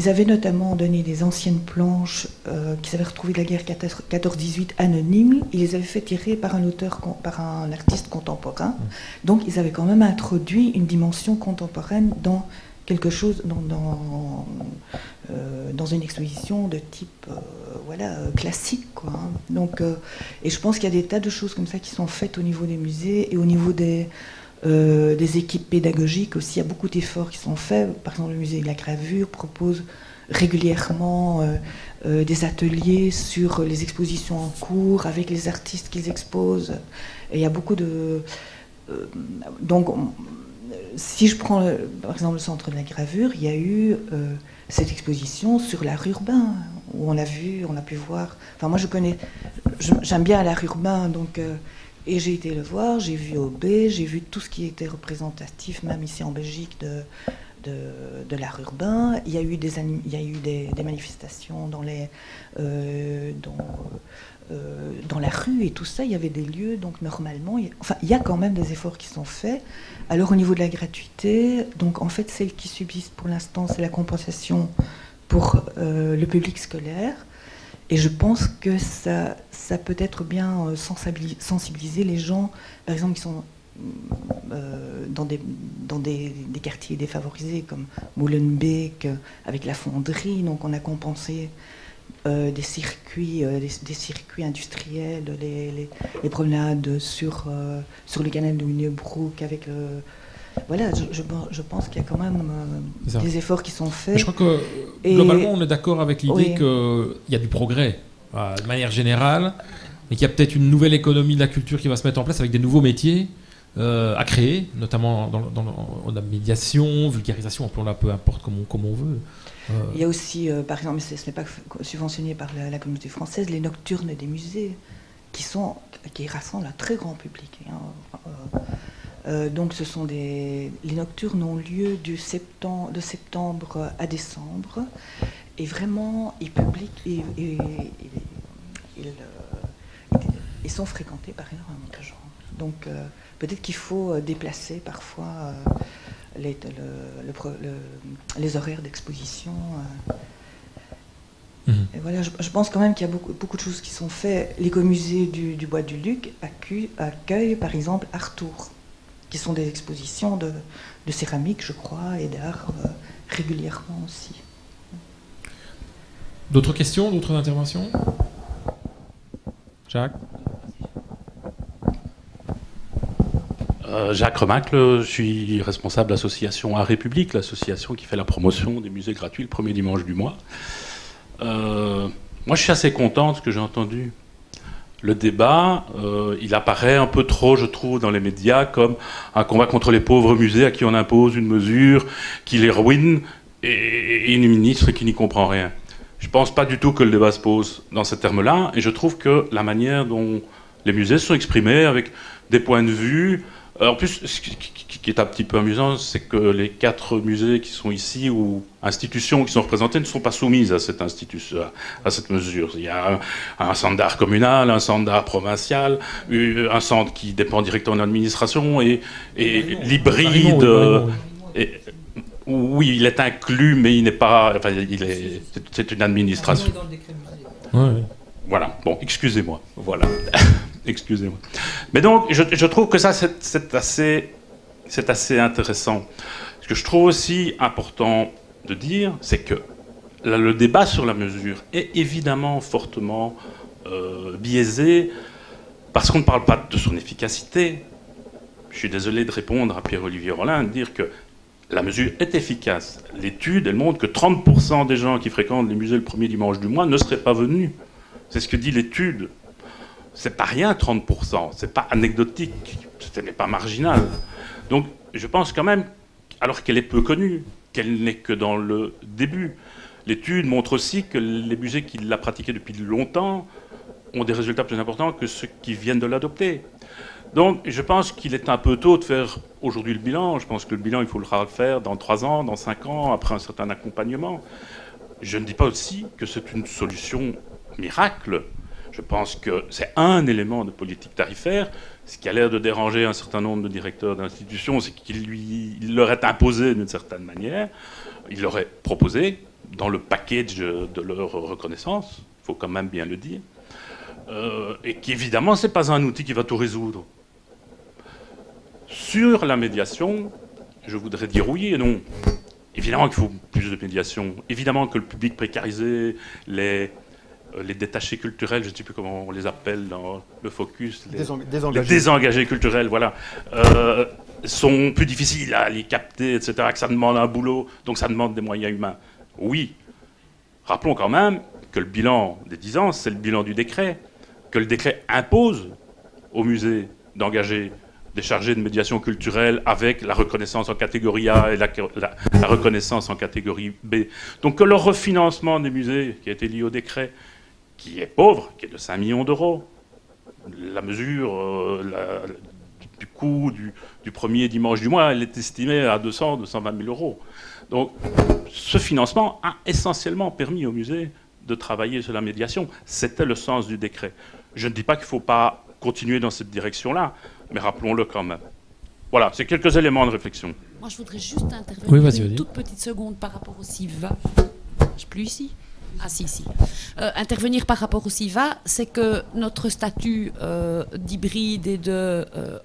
avaient notamment donné des anciennes planches qu'ils avaient retrouvées de la guerre 14-18 anonymes. Ils les avaient fait tirer par un auteur, par un artiste contemporain. Donc ils avaient quand même introduit une dimension contemporaine dans quelque chose, dans une exposition de type classique, quoi, hein. Donc, et je pense qu'il y a des tas de choses comme ça qui sont faites au niveau des musées et au niveau des équipes pédagogiques aussi. Il y a beaucoup d'efforts qui sont faits. Par exemple, le musée de la gravure propose régulièrement des ateliers sur les expositions en cours avec les artistes qu'ils exposent. Et il y a beaucoup de... si je prends par exemple le centre de la gravure, il y a eu cette exposition sur l'art urbain où on a pu voir. Enfin, moi j'aime bien l'art urbain, donc et j'ai été le voir, j'ai vu OB, j'ai vu tout ce qui était représentatif, même ici en Belgique, de l'art urbain. Il y a eu des manifestations dans la rue et tout ça, il y avait des lieux, donc normalement, il y a quand même des efforts qui sont faits. Alors au niveau de la gratuité, donc en fait celle qui subsiste pour l'instant, c'est la compensation pour le public scolaire. Et je pense que ça peut être bien sensibiliser les gens, par exemple, qui sont dans des quartiers défavorisés comme Molenbeek, avec la fonderie. Donc on a compensé des circuits industriels, les promenades sur le canal de Willebroek avec le... Voilà, je pense qu'il y a quand même des efforts qui sont faits. Mais je crois que globalement, on est d'accord avec l'idée qu'il y a du progrès de manière générale, mais qu'il y a peut-être une nouvelle économie de la culture qui va se mettre en place avec des nouveaux métiers à créer, notamment dans la médiation, vulgarisation, appelons-la peu importe comme on veut. Il y a aussi, par exemple, ce n'est pas subventionné par la communauté française, les nocturnes des musées, qui rassemblent un très grand public. Donc les nocturnes ont lieu de septembre à décembre, et vraiment ils sont fréquentés par énormément de gens. Donc peut-être qu'il faut déplacer parfois les horaires d'exposition. Et voilà, je pense quand même qu'il y a beaucoup de choses qui sont faites. L'écomusée du Bois du Luc accueille par exemple Artour, qui sont des expositions de céramique, je crois, et d'art régulièrement aussi. D'autres questions, d'autres interventions ? Jacques ? Jacques Remacle, je suis responsable de l'association Art République, l'association qui fait la promotion des musées gratuits le premier dimanche du mois. Moi, je suis assez content de ce que j'ai entendu. Le débat, il apparaît un peu trop, je trouve, dans les médias comme un combat contre les pauvres musées à qui on impose une mesure qui les ruine et une ministre qui n'y comprend rien. Je ne pense pas du tout que le débat se pose dans ces termes-là, et je trouve que la manière dont les musées se sont exprimés avec des points de vue... En plus, ce qui est un petit peu amusant, c'est que les 4 musées qui sont ici, ou institutions qui sont représentées, ne sont pas soumises à cette institution, à cette mesure. Il y a un centre d'art communal, un centre d'art provincial, un centre qui dépend directement de l'administration, et l'hybride... Oui, il est inclus, mais il n'est pas... Enfin, c'est une administration. Ouais. Voilà, bon, excusez-moi. Voilà. Excusez-moi. Mais donc, je trouve que ça, c'est assez intéressant. Ce que je trouve aussi important de dire, c'est que le débat sur la mesure est évidemment fortement biaisé, parce qu'on ne parle pas de son efficacité. Je suis désolé de répondre à Pierre-Olivier Rollin, de dire que la mesure est efficace. L'étude, elle montre que 30% des gens qui fréquentent les musées le premier dimanche du mois ne seraient pas venus. C'est ce que dit l'étude. C'est pas rien, 30%. C'est pas anecdotique. Ce n'est pas marginal. Donc, je pense quand même, alors qu'elle est peu connue, qu'elle n'est que dans le début. L'étude montre aussi que les musées qui l'ont pratiquée depuis longtemps ont des résultats plus importants que ceux qui viennent de l'adopter. Donc, je pense qu'il est un peu tôt de faire aujourd'hui le bilan. Je pense que le bilan, il faudra le faire dans 3 ans, dans 5 ans, après un certain accompagnement. Je ne dis pas aussi que c'est une solution miracle. Je pense que c'est un élément de politique tarifaire. Ce qui a l'air de déranger un certain nombre de directeurs d'institutions, c'est qu'il leur est imposé d'une certaine manière. Il leur est proposé dans le package de leur reconnaissance, il faut quand même bien le dire, et qu'évidemment, ce n'est pas un outil qui va tout résoudre. Sur la médiation, je voudrais dire oui et non. Évidemment qu'il faut plus de médiation. Évidemment que le public précarisé, les détachés culturels, je ne sais plus comment on les appelle dans le focus, les désengagés culturels, voilà, sont plus difficiles à les capter, etc., que ça demande un boulot, donc ça demande des moyens humains. Oui. Rappelons quand même que le bilan des 10 ans, c'est le bilan du décret, que le décret impose aux musées d'engager des chargés de médiation culturelle avec la reconnaissance en catégorie A et la reconnaissance en catégorie B. Donc que le refinancement des musées, qui a été lié au décret, qui est pauvre, qui est de 5 millions d'euros, la mesure du coût du premier dimanche du mois, elle est estimée à 220 000 euros. Donc ce financement a essentiellement permis aux musées de travailler sur la médiation. C'était le sens du décret. Je ne dis pas qu'il ne faut pas continuer dans cette direction-là, mais rappelons-le quand même. Voilà, c'est quelques éléments de réflexion. Moi, je voudrais juste intervenir une toute petite seconde par rapport au SIVA. Je ne suis plus ici. Ah si. Intervenir par rapport au SIVA, c'est que notre statut d'hybride et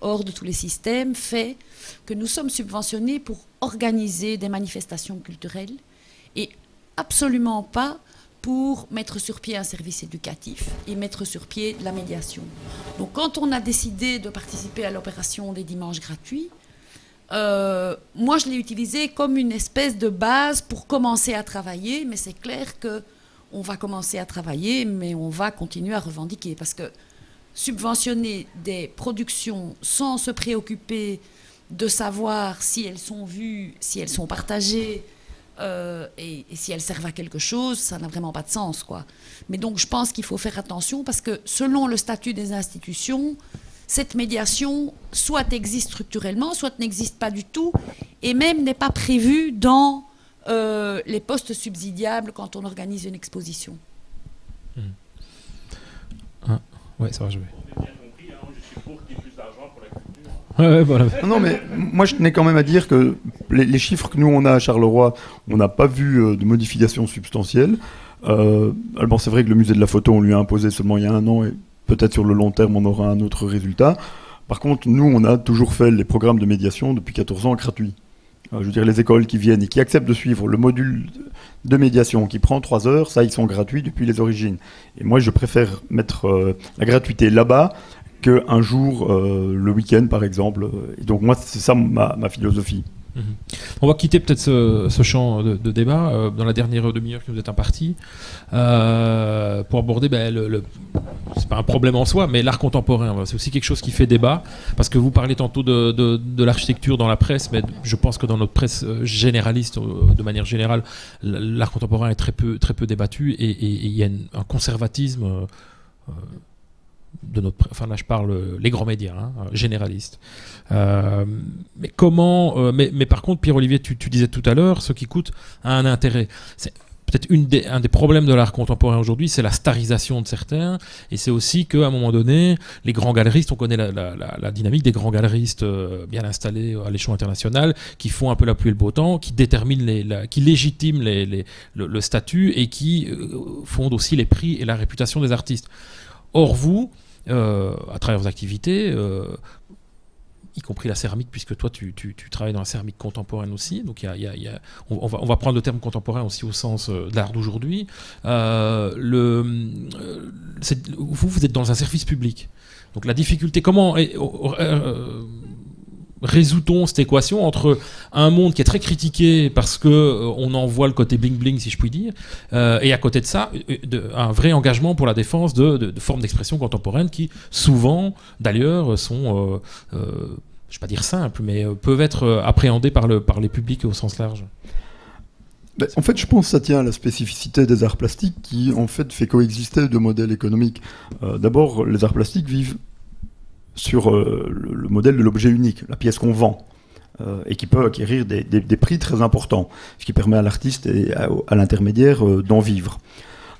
hors de tous les systèmes fait que nous sommes subventionnés pour organiser des manifestations culturelles et absolument pas pour mettre sur pied un service éducatif et mettre sur pied de la médiation. Donc quand on a décidé de participer à l'opération des dimanches gratuits, moi je l'ai utilisé comme une espèce de base pour commencer à travailler, mais c'est clair qu'on va commencer à travailler, mais on va continuer à revendiquer, parce que subventionner des productions sans se préoccuper de savoir si elles sont vues, si elles sont partagées, et si elles servent à quelque chose, ça n'a vraiment pas de sens, quoi. Mais donc je pense qu'il faut faire attention, parce que selon le statut des institutions, cette médiation soit existe structurellement, soit n'existe pas du tout, et même n'est pas prévue dans les postes subsidiables quand on organise une exposition. Ouais, ça va, je vais. Voilà. Non, mais moi je tenais quand même à dire que les chiffres que nous on a à Charleroi, on n'a pas vu de modification substantielle. Alors c'est vrai que le musée de la photo, on lui a imposé seulement il y a 1 an, et peut-être sur le long terme on aura un autre résultat. Par contre, nous on a toujours fait les programmes de médiation depuis 14 ans gratuits. Je veux dire, les écoles qui viennent et qui acceptent de suivre le module de médiation qui prend 3 heures, ça ils sont gratuits depuis les origines. Et moi je préfère mettre la gratuité là-bas qu'un jour, le week-end par exemple. Et donc moi c'est ça ma philosophie. On va quitter peut-être ce champ de débat dans la dernière demi-heure que vous êtes imparti pour aborder c'est pas un problème en soi, mais l'art contemporain. C'est aussi quelque chose qui fait débat, parce que vous parlez tantôt de l'architecture dans la presse, mais je pense que dans notre presse généraliste, de manière générale, l'art contemporain est très peu débattu, et il y a un conservatisme de notre, enfin là je parle les grands médias généralistes. Mais comment mais par contre, Pierre-Olivier, tu disais tout à l'heure, ce qui coûte a un intérêt. C'est peut-être un des problèmes de l'art contemporain aujourd'hui, c'est la starisation de certains, et c'est aussi qu'à un moment donné, les grands galeristes, on connaît la dynamique des grands galeristes bien installés à l'échelon international, qui font un peu la pluie et le beau temps, qui déterminent qui légitiment le statut, et qui fondent aussi les prix et la réputation des artistes. Or vous, à travers vos activités, y compris la céramique, puisque toi tu travailles dans la céramique contemporaine aussi, donc on va prendre le terme contemporain aussi au sens de l'art d'aujourd'hui. Vous êtes dans un service public, donc la difficulté, comment résout-on cette équation entre un monde qui est très critiqué parce qu'on en voit le côté bling-bling, si je puis dire, et à côté de ça, un vrai engagement pour la défense de formes d'expression contemporaines qui, souvent, d'ailleurs, sont, je ne vais pas dire simples, mais peuvent être appréhendées par les publics au sens large. En fait, je pense que ça tient à la spécificité des arts plastiques qui, en fait, fait coexister deux modèles économiques. D'abord, les arts plastiques vivent sur le modèle de l'objet unique, la pièce qu'on vend, et qui peut acquérir des prix très importants, ce qui permet à l'artiste et à l'intermédiaire d'en vivre.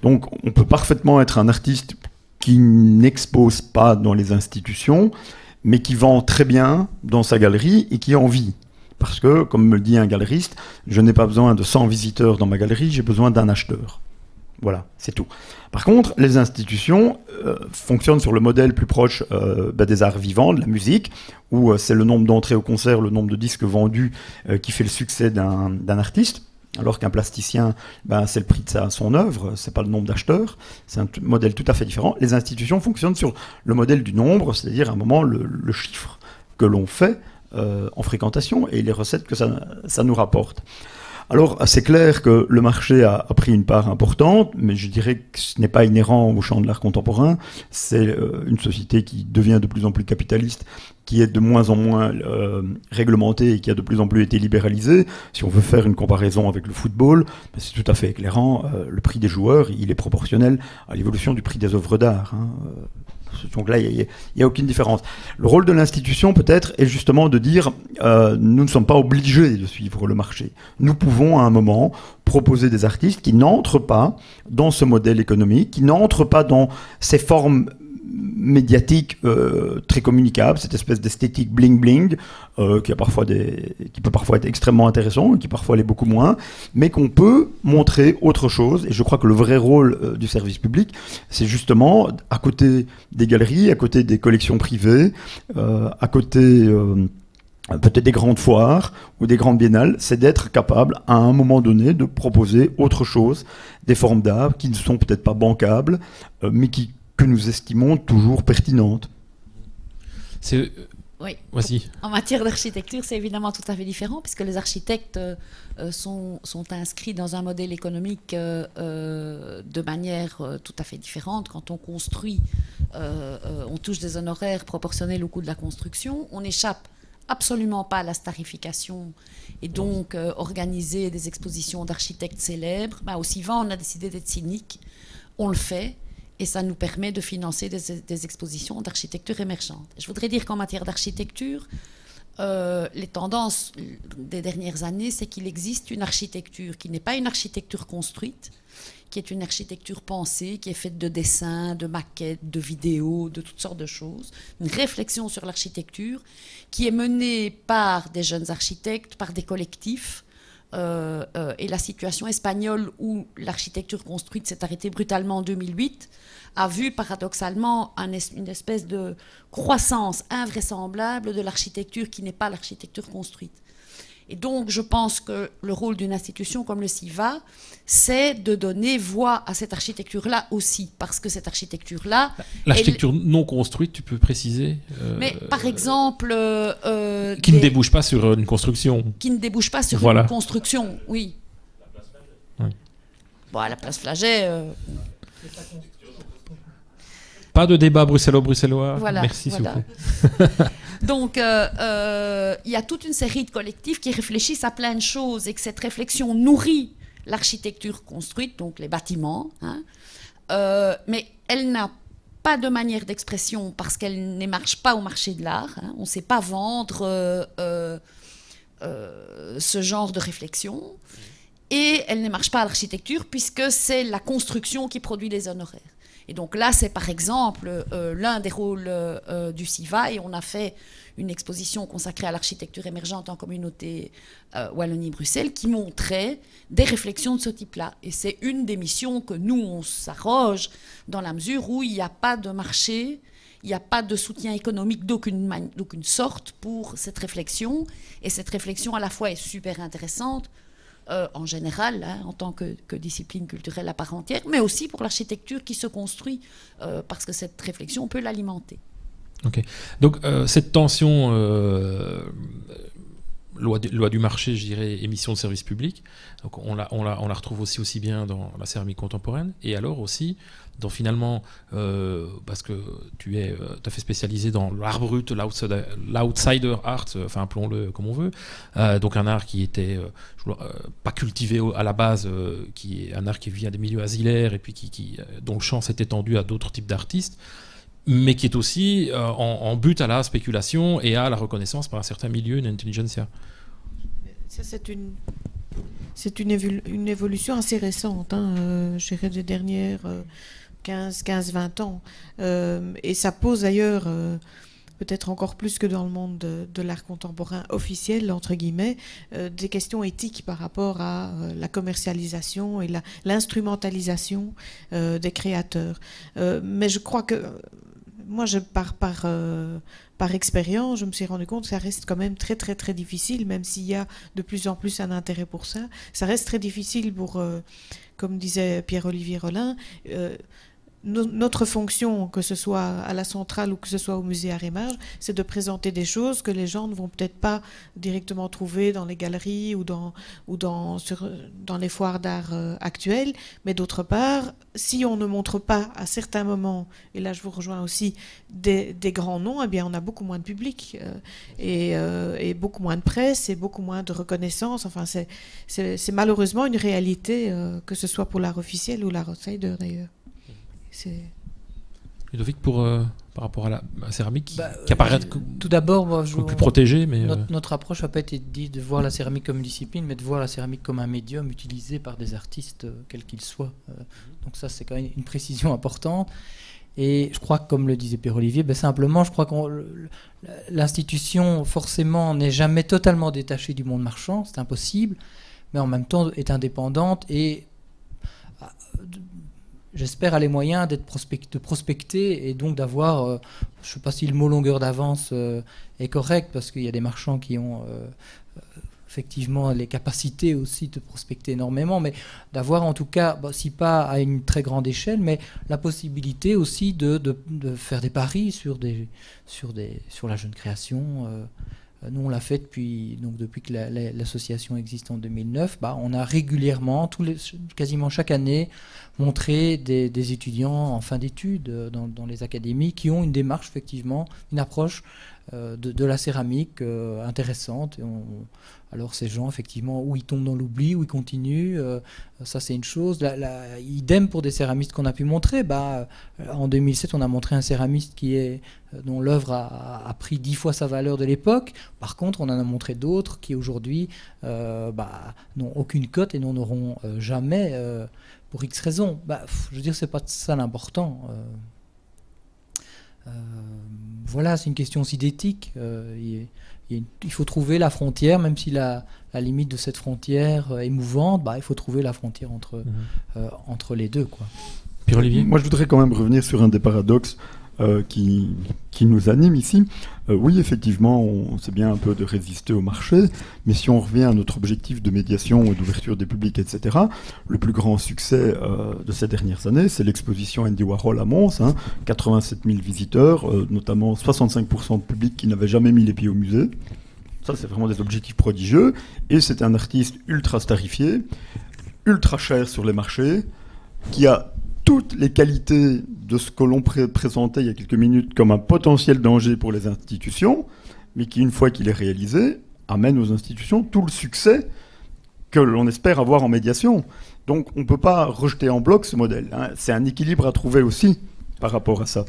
Donc on peut parfaitement être un artiste qui n'expose pas dans les institutions, mais qui vend très bien dans sa galerie et qui en vit. Parce que, comme me le dit un galeriste, je n'ai pas besoin de 100 visiteurs dans ma galerie, j'ai besoin d'un acheteur. Voilà, c'est tout. Par contre, les institutions fonctionnent sur le modèle plus proche des arts vivants, de la musique, où c'est le nombre d'entrées au concert, le nombre de disques vendus qui fait le succès d'un artiste, alors qu'un plasticien, c'est le prix de son œuvre, c'est pas le nombre d'acheteurs, c'est un modèle tout à fait différent. Les institutions fonctionnent sur le modèle du nombre, c'est-à-dire à un moment le chiffre que l'on fait en fréquentation et les recettes que ça nous rapporte. Alors, c'est clair que le marché a pris une part importante, mais je dirais que ce n'est pas inhérent au champ de l'art contemporain. C'est une société qui devient de plus en plus capitaliste, qui est de moins en moins réglementée et qui a de plus en plus été libéralisée. Si on veut faire une comparaison avec le football, c'est tout à fait éclairant. Le prix des joueurs, il est proportionnel à l'évolution du prix des œuvres d'art. Donc là, il n'y a aucune différence. Le rôle de l'institution, peut-être, est justement de dire nous ne sommes pas obligés de suivre le marché. Nous pouvons, à un moment, proposer des artistes qui n'entrent pas dans ce modèle économique, qui n'entrent pas dans ces formes médiatique très communicable, cette espèce d'esthétique bling-bling qui peut parfois être extrêmement intéressant et qui parfois l'est beaucoup moins, mais qu'on peut montrer autre chose. Et je crois que le vrai rôle du service public, c'est justement, à côté des galeries, à côté des collections privées, à côté peut-être des grandes foires ou des grandes biennales, c'est d'être capable à un moment donné de proposer autre chose, des formes d'art qui ne sont peut-être pas bancables, mais que nous estimons toujours pertinentes. Oui. Voici. En matière d'architecture, c'est évidemment tout à fait différent, puisque les architectes sont inscrits dans un modèle économique de manière tout à fait différente. Quand on construit, on touche des honoraires proportionnels au coût de la construction, on n'échappe absolument pas à la starification, et donc organiser des expositions d'architectes célèbres. Au Sivan, on a décidé d'être cynique, on le fait, et ça nous permet de financer des expositions d'architecture émergente. Je voudrais dire qu'en matière d'architecture, les tendances des dernières années, c'est qu'il existe une architecture qui n'est pas une architecture construite, qui est une architecture pensée, qui est faite de dessins, de maquettes, de vidéos, de toutes sortes de choses. Une réflexion sur l'architecture qui est menée par des jeunes architectes, par des collectifs. Et la situation espagnole où l'architecture construite s'est arrêtée brutalement en 2008 a vu paradoxalement une espèce de croissance invraisemblable de l'architecture qui n'est pas l'architecture construite. Et donc, je pense que le rôle d'une institution comme le CIVA, c'est de donner voix à cette architecture-là aussi, parce que cette architecture-là... L'architecture non construite, tu peux préciser Mais par exemple... qui ne débouche pas sur une construction. Qui ne débouche pas sur voilà. Une construction, oui. Oui. Bon, à la place Flaget... Pas de débat bruxellois. Voilà, merci, voilà. s'il vous plaît. Donc, il y a toute une série de collectifs qui réfléchissent à plein de choses et que cette réflexion nourrit l'architecture construite, donc les bâtiments, hein, mais elle n'a pas de manière d'expression parce qu'elle n'émarge pas au marché de l'art. Hein. On ne sait pas vendre ce genre de réflexion. Et elle n'émarge pas à l'architecture puisque c'est la construction qui produit les honoraires. Et donc là, c'est par exemple l'un des rôles du CIVA, et on a fait une exposition consacrée à l'architecture émergente en communauté Wallonie-Bruxelles qui montrait des réflexions de ce type-là. Et c'est une des missions que nous, on s'arroge dans la mesure où il n'y a pas de marché, il n'y a pas de soutien économique d'aucune sorte pour cette réflexion. Et cette réflexion, à la fois, est super intéressante, en général, hein, en tant que discipline culturelle à part entière, mais aussi pour l'architecture qui se construit, parce que cette réflexion peut l'alimenter. Ok. Donc, cette tension, loi du marché, je dirais, émission de service public, donc on la retrouve aussi bien dans la céramique contemporaine, et alors aussi dans finalement, parce que tu as fait spécialiser dans l'art brut, l'outsider art, enfin appelons-le comme on veut, donc un art qui était pas cultivé à la base, qui est un art qui vient des milieux asilaires et puis dont le champ s'est étendu à d'autres types d'artistes, mais qui est aussi en but à la spéculation et à la reconnaissance par un certain milieu, une intelligentsia. Ça, c'est une évolution assez récente, hein, je dirais des dernières 15-20 ans. Et ça pose d'ailleurs, peut-être encore plus que dans le monde de l'art contemporain officiel, entre guillemets, des questions éthiques par rapport à la commercialisation et l'instrumentalisation des créateurs. Mais je crois que moi, par expérience, je me suis rendu compte que ça reste quand même très, très, très difficile, même s'il y a de plus en plus un intérêt pour ça. Ça reste très difficile pour, comme disait Pierre-Olivier Rollin, notre fonction, que ce soit à la centrale ou que ce soit au musée Arémage, c'est de présenter des choses que les gens ne vont peut-être pas directement trouver dans les galeries ou dans les foires d'art actuelles. Mais d'autre part, si on ne montre pas à certains moments, et là je vous rejoins aussi, des grands noms, eh bien on a beaucoup moins de public et beaucoup moins de presse et beaucoup moins de reconnaissance. Enfin, c'est malheureusement une réalité, que ce soit pour l'art officiel ou l'art outsider d'ailleurs. Ludovic, par rapport à la céramique qui apparaît tout d'abord, plus protégée, mais notre approche n'a pas été de voir la céramique comme une discipline, mais de voir la céramique comme un médium utilisé par des artistes, quels qu'ils soient. Donc ça, c'est quand même une précision importante. Et je crois que, comme le disait Pierre-Olivier, simplement, je crois que l'institution, forcément, n'est jamais totalement détachée du monde marchand, c'est impossible, mais en même temps est indépendante et j'espère a les moyens de prospecter et donc d'avoir, je ne sais pas si le mot longueur d'avance est correct, parce qu'il y a des marchands qui ont effectivement les capacités aussi de prospecter énormément, mais d'avoir en tout cas, si pas à une très grande échelle, mais la possibilité aussi de faire des paris sur la jeune création. Nous, on l'a fait depuis que l'association existe en 2009. On a régulièrement, quasiment chaque année, montré des étudiants en fin d'études dans les académies qui ont une démarche, effectivement, une approche de la céramique intéressante. Alors ces gens, effectivement, où ils tombent dans l'oubli, où ils continuent, ça c'est une chose. Idem pour des céramistes qu'on a pu montrer. En 2007, on a montré un céramiste dont l'œuvre a pris 10 fois sa valeur de l'époque. Par contre, on en a montré d'autres qui aujourd'hui n'ont aucune cote et n'en auront jamais pour X raisons. Je veux dire, c'est pas ça l'important. Voilà, c'est une question aussi d'éthique. Il faut trouver la frontière, même si la limite de cette frontière est mouvante, il faut trouver la frontière entre les deux, quoi. Pierre-Olivier ? Moi, je voudrais quand même revenir sur un des paradoxes. qui nous anime ici. Oui, effectivement, c'est bien un peu de résister au marché, mais si on revient à notre objectif de médiation et d'ouverture des publics, etc., le plus grand succès de ces dernières années, c'est l'exposition Andy Warhol à Mons, 87 000 visiteurs, notamment 65% de public qui n'avaient jamais mis les pieds au musée. Ça, c'est vraiment des objectifs prodigieux. Et c'est un artiste ultra starifié, ultra cher sur les marchés, qui a toutes les qualités de ce que l'on présentait il y a quelques minutes comme un potentiel danger pour les institutions, mais qui, une fois qu'il est réalisé, amène aux institutions tout le succès que l'on espère avoir en médiation. Donc on ne peut pas rejeter en bloc ce modèle. C'est un équilibre à trouver aussi par rapport à ça.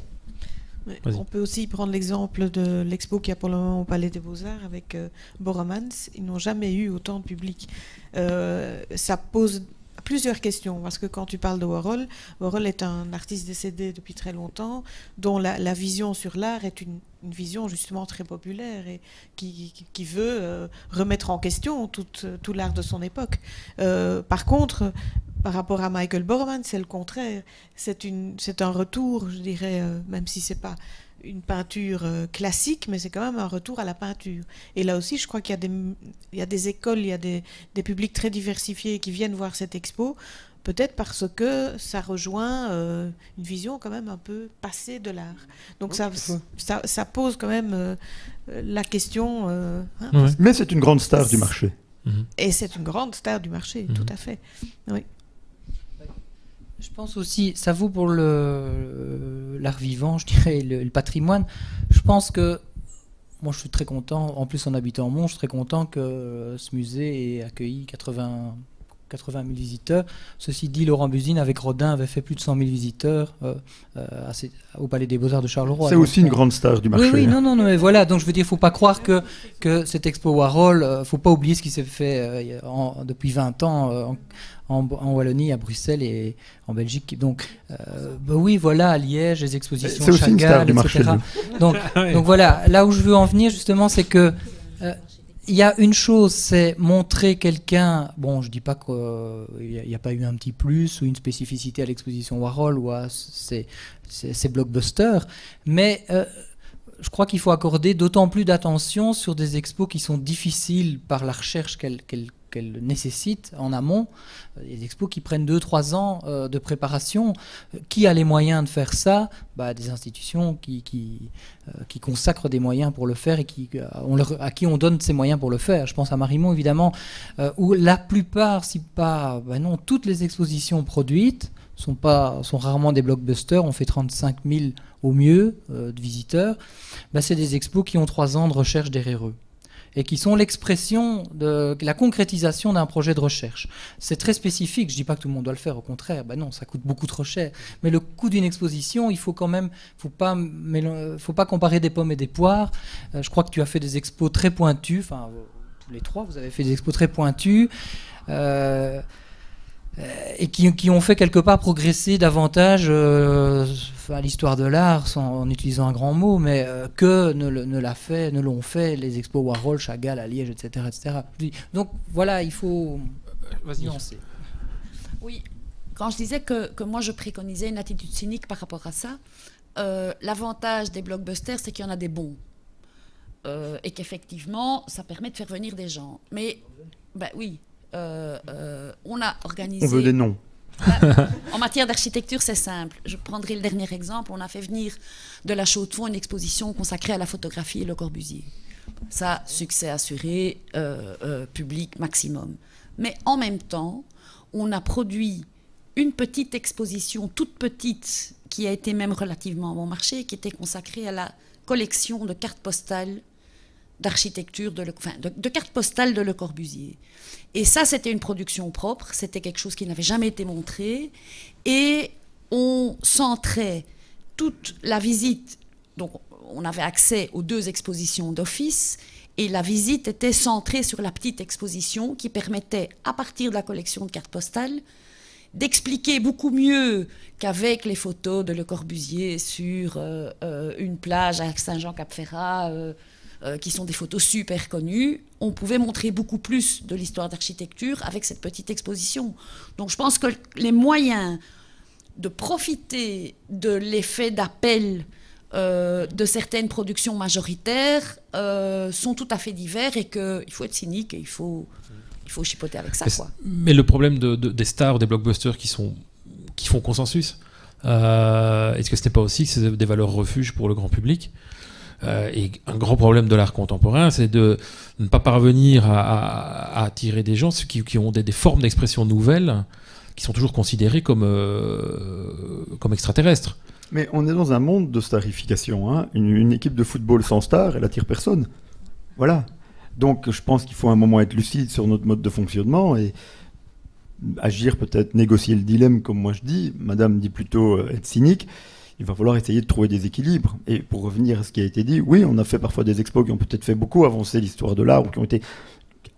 On peut aussi prendre l'exemple de l'expo qu'il y a pour le moment au Palais des Beaux-Arts avec Boromans. Ils n'ont jamais eu autant de public. Ça pose plusieurs questions, parce que quand tu parles de Warhol, Warhol est un artiste décédé depuis très longtemps, dont la vision sur l'art est une vision justement très populaire et qui veut remettre en question tout l'art de son époque. Par contre, par rapport à Michael Borman, c'est le contraire. C'est un retour, je dirais, même si c'est pas une peinture classique, mais c'est quand même un retour à la peinture. Et là aussi, je crois qu'il y a des écoles, il y a des publics très diversifiés qui viennent voir cette expo, peut-être parce que ça rejoint une vision quand même un peu passée de l'art. Donc ça pose quand même la question... Mais c'est une grande star du marché. Et c'est une grande star du marché, tout à fait. Oui. Je pense aussi, ça vaut pour l'art vivant, je dirais, le patrimoine. Je pense que, moi je suis très content, en plus en habitant en Mons, je suis très content que ce musée ait accueilli 80 000 visiteurs. Ceci dit, Laurent Busine avec Rodin avait fait plus de 100 000 visiteurs au Palais des Beaux-Arts de Charleroi. C'est aussi une grande star du marché. Oui, non, mais voilà. Donc je veux dire, il ne faut pas croire que cette expo Warhol, il ne faut pas oublier ce qui s'est fait depuis 20 ans en Wallonie, à Bruxelles et en Belgique. Donc oui, voilà, à Liège, les expositions c'est aussi Chagall, une star du etc. marché. Donc voilà, là où je veux en venir justement, c'est que il y a une chose, c'est montrer quelqu'un. Bon, je dis pas qu'il n'y a pas eu un petit plus ou une spécificité à l'exposition Warhol ou à ces blockbusters, mais je crois qu'il faut accorder d'autant plus d'attention sur des expos qui sont difficiles par la recherche qu'elles nécessitent en amont. Des expos qui prennent 2-3 ans de préparation. Qui a les moyens de faire ça ? Des institutions qui consacrent des moyens pour le faire et à qui on donne ces moyens pour le faire. Je pense à Marimont, évidemment, où la plupart, si pas non, toutes les expositions produites sont rarement des blockbusters. On fait 35 000 au mieux de visiteurs. C'est des expos qui ont 3 ans de recherche derrière eux et qui sont l'expression de la concrétisation d'un projet de recherche. C'est très spécifique, je ne dis pas que tout le monde doit le faire, au contraire, non, ça coûte beaucoup trop cher. Mais le coût d'une exposition, il faut quand même, faut pas comparer des pommes et des poires. Je crois que tu as fait des expos très pointus, enfin, tous les 3, vous avez fait des expos très pointus, et qui ont fait quelque part progresser davantage l'histoire de l'art, en utilisant un grand mot, mais que ne l'ont fait les expos Warhol, Chagall, à Liège, etc. Donc voilà, il faut nuancer. Oui, quand je disais que moi je préconisais une attitude cynique par rapport à ça, l'avantage des blockbusters, c'est qu'il y en a des bons. Et qu'effectivement, ça permet de faire venir des gens. Mais, oui... on a organisé... On veut des noms. En matière d'architecture, c'est simple. Je prendrai le dernier exemple. On a fait venir de la Chaux-de-Fonds une exposition consacrée à la photographie et Le Corbusier. Ça, succès assuré, public maximum. Mais en même temps, on a produit une petite exposition, toute petite, qui a été même relativement bon marché, qui était consacrée à la collection de cartes postales d'architecture, de cartes postales de Le Corbusier. Et ça, c'était une production propre, c'était quelque chose qui n'avait jamais été montré, et on centrait toute la visite, donc on avait accès aux 2 expositions d'office, et la visite était centrée sur la petite exposition qui permettait, à partir de la collection de cartes postales, d'expliquer beaucoup mieux qu'avec les photos de Le Corbusier sur une plage à Saint-Jean-Cap-Ferrat, qui sont des photos super connues, on pouvait montrer beaucoup plus de l'histoire d'architecture avec cette petite exposition. Donc je pense que les moyens de profiter de l'effet d'appel de certaines productions majoritaires sont tout à fait divers et qu'il faut être cynique et il faut chipoter avec ça. Mais le problème des stars ou des blockbusters qui font consensus, est-ce que ce n'est pas aussi que c'est des valeurs refuges pour le grand public? Et un grand problème de l'art contemporain, c'est de ne pas parvenir à attirer des gens qui ont des formes d'expression nouvelles qui sont toujours considérées comme extraterrestres. Mais on est dans un monde de starification. Hein. Une équipe de football sans star, elle attire personne. Voilà. Donc je pense qu'il faut à un moment être lucide sur notre mode de fonctionnement et agir, peut-être négocier le dilemme, comme moi je dis. Madame dit plutôt être cynique. Il va falloir essayer de trouver des équilibres. Et pour revenir à ce qui a été dit, oui, on a fait parfois des expos qui ont peut-être fait beaucoup avancer l'histoire de l'art ou qui ont été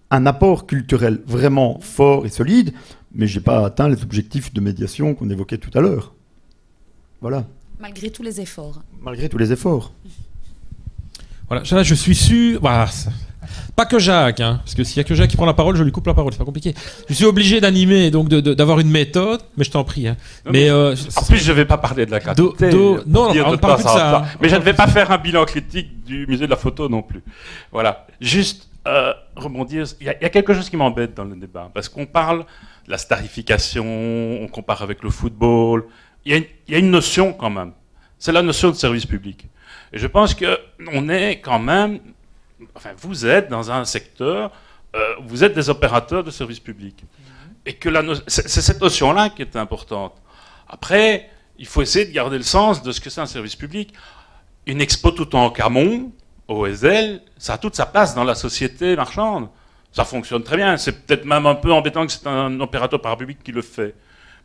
un apport culturel vraiment fort et solide, mais je n'ai pas atteint les objectifs de médiation qu'on évoquait tout à l'heure. Voilà. Malgré tous les efforts. Malgré tous les efforts. Voilà, là, je suis sûr... Voilà, pas que Jacques, hein, parce que s'il n'y a que Jacques qui prend la parole, je lui coupe la parole, c'est pas compliqué. Je suis obligé d'animer, donc d'avoir une méthode, mais je t'en prie. Hein. En plus, je ne vais pas parler de la qualité. Non, on parle plus de ça. Mais je ne vais pas faire un bilan critique du musée de la photo non plus. Voilà. Juste rebondir, il y a quelque chose qui m'embête dans le débat, parce qu'on parle de la starification, on compare avec le football. Il y a une notion quand même, c'est la notion de service public. Et je pense qu'on est quand même, enfin vous êtes dans un secteur, vous êtes des opérateurs de service public. Et que c'est cette notion-là qui est importante. Après, il faut essayer de garder le sens de ce que c'est un service public. Une expo tout en Camon, OSL, ça a toute sa place dans la société marchande. Ça fonctionne très bien. C'est peut-être même un peu embêtant que c'est un opérateur parapublic qui le fait.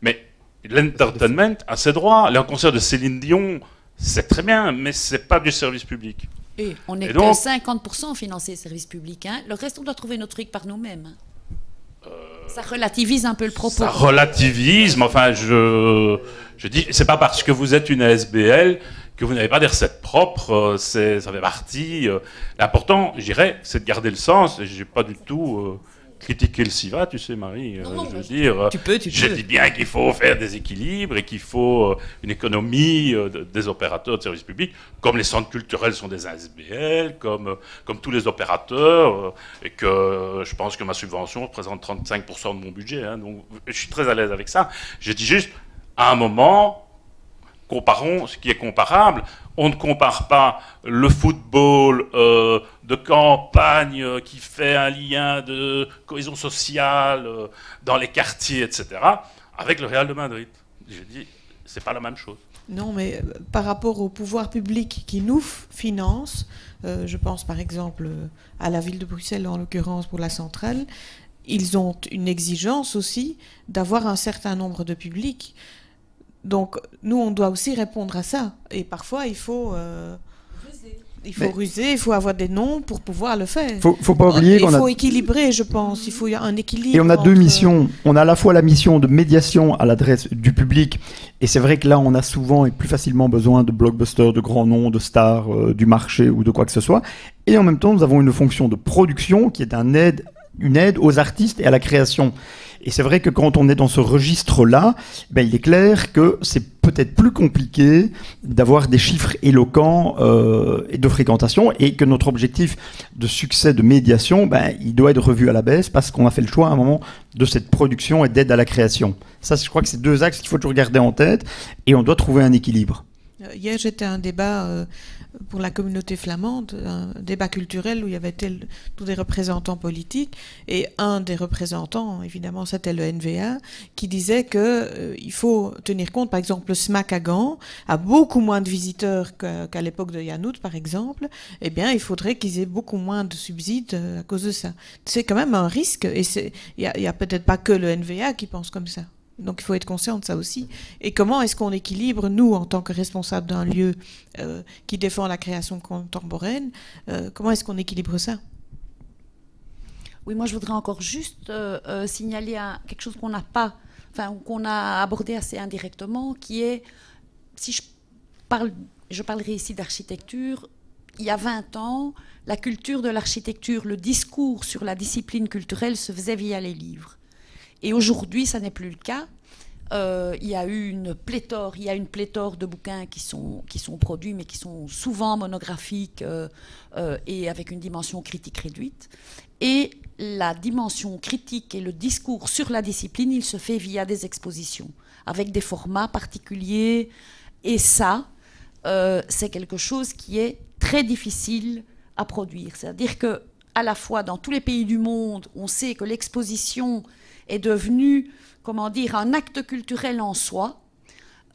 Mais l'entertainment a ses droits. Les concerts de Céline Dion, c'est très bien, mais c'est pas du service public. Et on n'est que 50% financé service public. Hein. Le reste, on doit trouver nos trucs par nous-mêmes. Ça relativise un peu le propos. Ça relativise, mais enfin, je dis, c'est pas parce que vous êtes une ASBL que vous n'avez pas des recettes propres. Ça fait partie. L'important, je dirais, c'est de garder le sens. Et j'ai pas du tout critiqué le SIVA, tu sais, Marie. Je veux dire, je dis bien qu'il faut faire des équilibres et qu'il faut une économie des opérateurs de services publics, comme les centres culturels sont des ASBL, comme tous les opérateurs, et que je pense que ma subvention représente 35% de mon budget. Hein, donc, je suis très à l'aise avec ça. Je dis juste, à un moment, comparons ce qui est comparable. On ne compare pas le football de campagne qui fait un lien de cohésion sociale dans les quartiers, etc., avec le Real de Madrid. Je dis, c'est pas la même chose. Non, mais par rapport au pouvoir public qui nous finance, je pense par exemple à la ville de Bruxelles, en l'occurrence pour la centrale, ils ont une exigence aussi d'avoir un certain nombre de publics. Donc, nous, on doit aussi répondre à ça. Et parfois, il faut ruser, il faut avoir des noms pour pouvoir le faire. Faut pas oublier il faut équilibrer, je pense. Il faut un équilibre. Et on a deux missions. On a à la fois la mission de médiation à l'adresse du public. Et c'est vrai que là, on a souvent et plus facilement besoin de blockbusters, de grands noms, de stars, du marché ou de quoi que ce soit. Et en même temps, nous avons une fonction de production qui est une aide aux artistes et à la création. Et c'est vrai que quand on est dans ce registre-là, il est clair que c'est peut-être plus compliqué d'avoir des chiffres éloquents et de fréquentation, et que notre objectif de succès de médiation, il doit être revu à la baisse parce qu'on a fait le choix à un moment de cette production et d'aide à la création. Ça, je crois que c'est deux axes qu'il faut toujours garder en tête, et on doit trouver un équilibre. Hier, j'étais à un débat pour la communauté flamande, un débat culturel où il y avait tous des représentants politiques, et un des représentants, évidemment, c'était le NVA, qui disait qu'il faut tenir compte, par exemple, le SMAC à Gand a beaucoup moins de visiteurs qu'à l'époque de Yanout, par exemple. Eh bien, il faudrait qu'ils aient beaucoup moins de subsides à cause de ça. C'est quand même un risque, et il y a peut-être pas que le NVA qui pense comme ça. Donc il faut être conscient de ça aussi. Et comment est-ce qu'on équilibre, nous, en tant que responsables d'un lieu qui défend la création contemporaine, comment est-ce qu'on équilibre ça? Oui, moi je voudrais encore juste signaler quelque chose qu'on n'a pas, enfin qu'on a abordé assez indirectement, qui est, si je parlerai ici d'architecture, il y a 20 ans, la culture de l'architecture, le discours sur la discipline culturelle se faisait via les livres. Et aujourd'hui, ça n'est plus le cas. il y a une pléthore de bouquins qui sont produits, mais qui sont souvent monographiques et avec une dimension critique réduite. Et la dimension critique et le discours sur la discipline, il se fait via des expositions, avec des formats particuliers. Et ça, c'est quelque chose qui est très difficile à produire. C'est-à-dire que, à la fois dans tous les pays du monde, on sait que l'exposition est devenue, comment dire, un acte culturel en soi,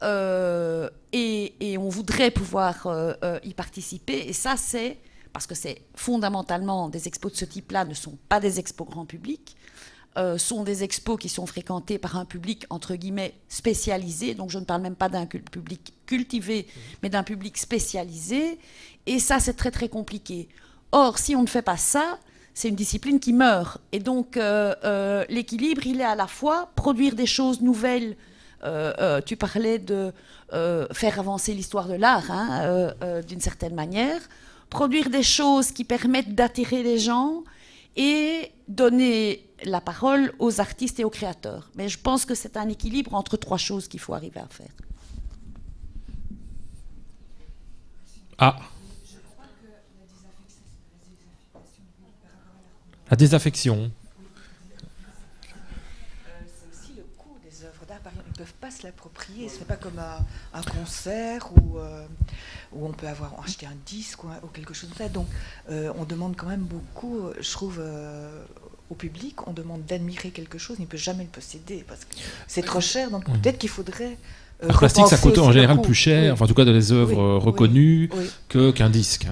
et on voudrait pouvoir y participer. Et ça, c'est parce que c'est fondamentalement, des expos de ce type-là ne sont pas des expos grand public, sont des expos qui sont fréquentés par un public, entre guillemets, spécialisé. Donc je ne parle même pas d'un public cultivé, mais d'un public spécialisé. Et ça, c'est très, très compliqué. Or, si on ne fait pas ça, c'est une discipline qui meurt. Et donc, l'équilibre, il est à la fois produire des choses nouvelles. Tu parlais de faire avancer l'histoire de l'art, hein, d'une certaine manière. Produire des choses qui permettent d'attirer les gens et donner la parole aux artistes et aux créateurs. Mais je pense que c'est un équilibre entre trois choses qu'il faut arriver à faire. Ah. La désaffection. C'est aussi le coût des œuvres d'art. Par exemple, ils ne peuvent pas se l'approprier. Ce n'est pas comme un concert où on peut acheter un disque ou quelque chose comme ça. Donc, on demande quand même beaucoup, je trouve, au public, on demande d'admirer quelque chose. Il ne peut jamais le posséder parce que c'est trop cher. Donc, peut-être qu'il faudrait... Le plastique, ça coûte en général plus cher, oui. Enfin, en tout cas, dans les œuvres reconnues, qu'un disque.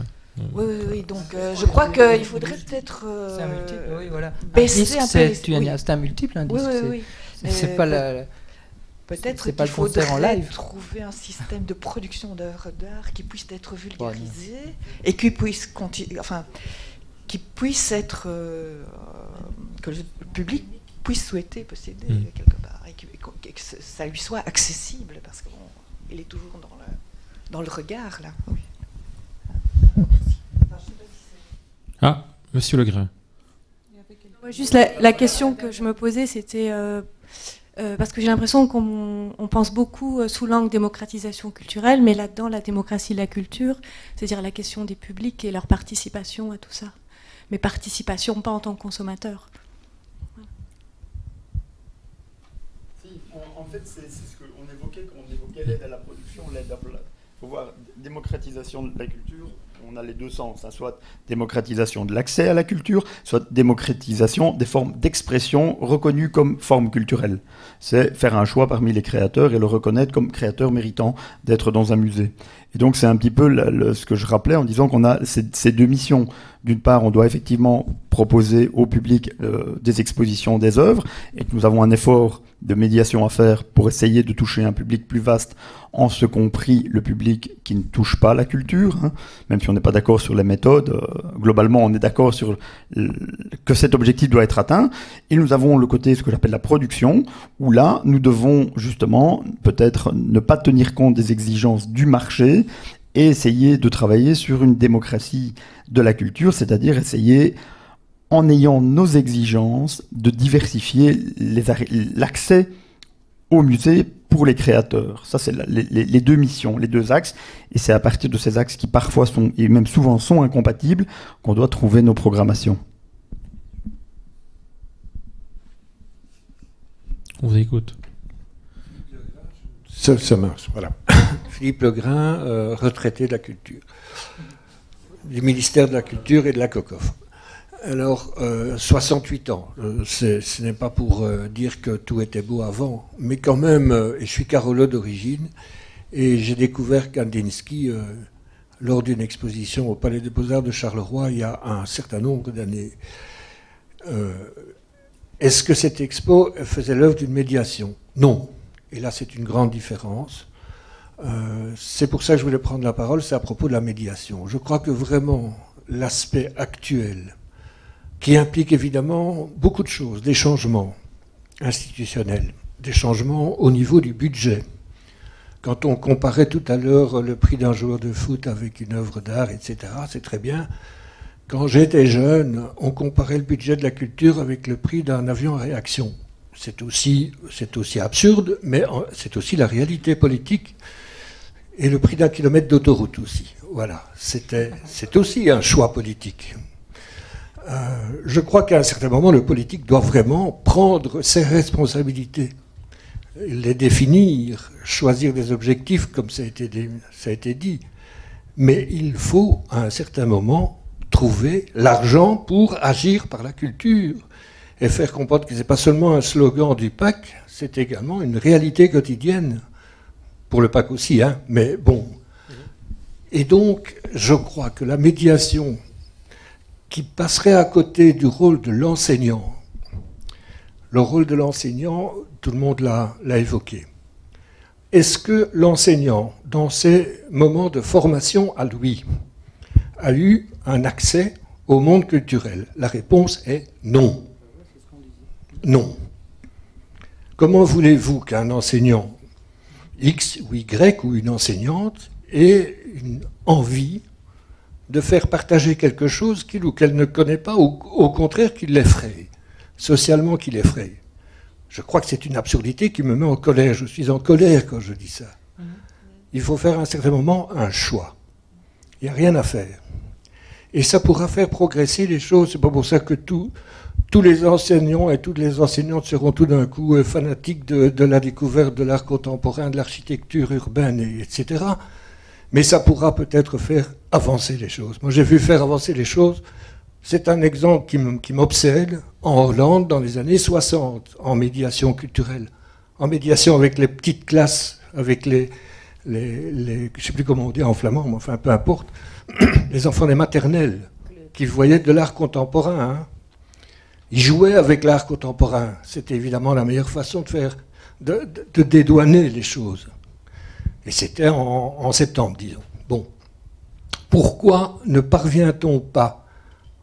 Oui. Donc, je crois qu'il faudrait peut-être c'est un multiple, oui, voilà. baisser un peu. C'est un multiple, un disque. Oui. C'est pas la... Peut-être qu'il faudrait trouver un système de production d'œuvres d'art qui puisse être vulgarisé et qui puisse qui puisse être que le public puisse souhaiter posséder quelque part et que ça lui soit accessible parce qu'il est toujours dans le regard là. Oui. Ah, Monsieur Legrain. Juste la question que je me posais, c'était parce que j'ai l'impression qu'on pense beaucoup sous l'angle démocratisation culturelle, mais là-dedans, la démocratie de la culture, c'est-à-dire la question des publics et leur participation à tout ça. Mais participation pas en tant que consommateur. En fait, c'est ce qu'on évoquait quand on évoquait l'aide à la production, l'aide à... Il faut voir, démocratisation de la culture, on a les deux sens, hein, soit démocratisation de l'accès à la culture, soit démocratisation des formes d'expression reconnues comme formes culturelles. C'est faire un choix parmi les créateurs et le reconnaître comme créateur méritant d'être dans un musée. Et donc c'est un petit peu ce que je rappelais en disant qu'on a ces deux missions. D'une part, on doit effectivement proposer au public des expositions des œuvres et que nous avons un effort de médiation à faire pour essayer de toucher un public plus vaste, en ce compris le public qui ne touche pas la culture, hein, même si on n'est pas d'accord sur les méthodes. Globalement, on est d'accord sur que cet objectif doit être atteint. Et nous avons le côté, ce que j'appelle la production, où là, nous devons justement peut-être ne pas tenir compte des exigences du marché et essayer de travailler sur une démocratie de la culture, c'est-à-dire essayer, en ayant nos exigences, de diversifier l'accès au musée pour les créateurs. Ça, c'est les deux missions, les deux axes. Et c'est à partir de ces axes qui parfois sont, et même souvent sont incompatibles, qu'on doit trouver nos programmations. On vous écoute. Ça marche, voilà. Philippe Legrain, retraité de la culture, du ministère de la Culture et de la COCOF. Alors, 68 ans, ce n'est pas pour dire que tout était beau avant, mais quand même, et je suis carolo d'origine, et j'ai découvert Kandinsky lors d'une exposition au Palais des Beaux-Arts de Charleroi il y a un certain nombre d'années. Est-ce que cette expo faisait l'œuvre d'une médiation? Non. Et là, c'est une grande différence. C'est pour ça que je voulais prendre la parole, c'est à propos de la médiation. Je crois que vraiment, l'aspect actuel, qui implique évidemment beaucoup de choses, des changements institutionnels, des changements au niveau du budget. Quand on comparait tout à l'heure le prix d'un joueur de foot avec une œuvre d'art, etc., c'est très bien. Quand j'étais jeune, on comparait le budget de la culture avec le prix d'un avion à réaction. c'est aussi absurde, mais c'est aussi la réalité politique et le prix d'un kilomètre d'autoroute aussi. Voilà, c'est aussi un choix politique. Je crois qu'à un certain moment, le politique doit vraiment prendre ses responsabilités, les définir, choisir des objectifs, comme ça a été dit. Mais il faut, à un certain moment, trouver l'argent pour agir par la culture et faire comprendre que ce n'est pas seulement un slogan du PAC, c'est également une réalité quotidienne. Pour le PAC aussi, hein, mais bon. Et donc, je crois que la médiation qui passerait à côté du rôle de l'enseignant, le rôle de l'enseignant, tout le monde l'a évoqué. Est-ce que l'enseignant, dans ses moments de formation à lui, a eu un accès au monde culturel? La réponse est non. Non. Comment voulez-vous qu'un enseignant X ou Y ou une enseignante ait une envie de faire partager quelque chose qu'il ou qu'elle ne connaît pas, ou au contraire qu'il l'effraie, socialement qu'il l'effraie? Je crois que c'est une absurdité qui me met en colère. Je suis en colère quand je dis ça. Il faut faire à un certain moment un choix. Il n'y a rien à faire. Et ça pourra faire progresser les choses. C'est pas pour ça que tous les enseignants et toutes les enseignantes seront tout d'un coup fanatiques de la découverte de l'art contemporain, de l'architecture urbaine, etc. Mais ça pourra peut-être faire avancer les choses. Moi, j'ai vu faire avancer les choses. C'est un exemple qui m'obsède en Hollande dans les années 60, en médiation culturelle, en médiation avec les petites classes, avec les je ne sais plus comment on dit en flamand, mais enfin peu importe, les enfants des maternelles qui voyaient de l'art contemporain. Hein. Ils jouaient avec l'art contemporain. C'était évidemment la meilleure façon de dédouaner les choses. Et c'était en septembre, disons. Bon. Pourquoi ne parvient-on pas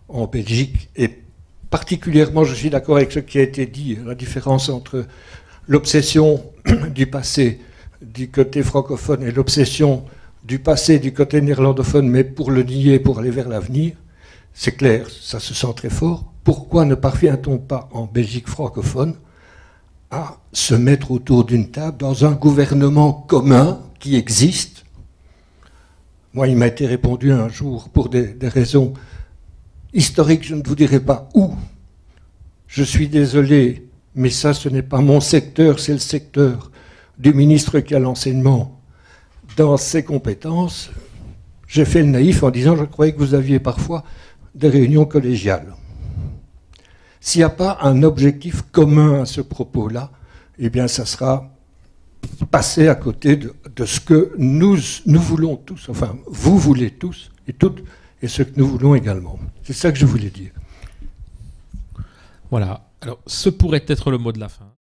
en Belgique, et particulièrement, je suis d'accord avec ce qui a été dit, la différence entre l'obsession du passé du côté francophone et l'obsession du passé du côté néerlandophone, mais pour le nier, pour aller vers l'avenir, c'est clair, ça se sent très fort. Pourquoi ne parvient-on pas en Belgique francophone à se mettre autour d'une table dans un gouvernement commun qui existe? Moi, il m'a été répondu un jour, pour des raisons historiques, je ne vous dirai pas où. Je suis désolé, mais ça, ce n'est pas mon secteur, c'est le secteur du ministre qui a l'enseignement dans ses compétences. J'ai fait le naïf en disant, je croyais que vous aviez parfois des réunions collégiales. S'il n'y a pas un objectif commun à ce propos-là, eh bien, ça sera passer à côté de ce que nous voulons tous, enfin, vous voulez tous et toutes, et ce que nous voulons également. C'est ça que je voulais dire. Voilà. Alors, ce pourrait être le mot de la fin.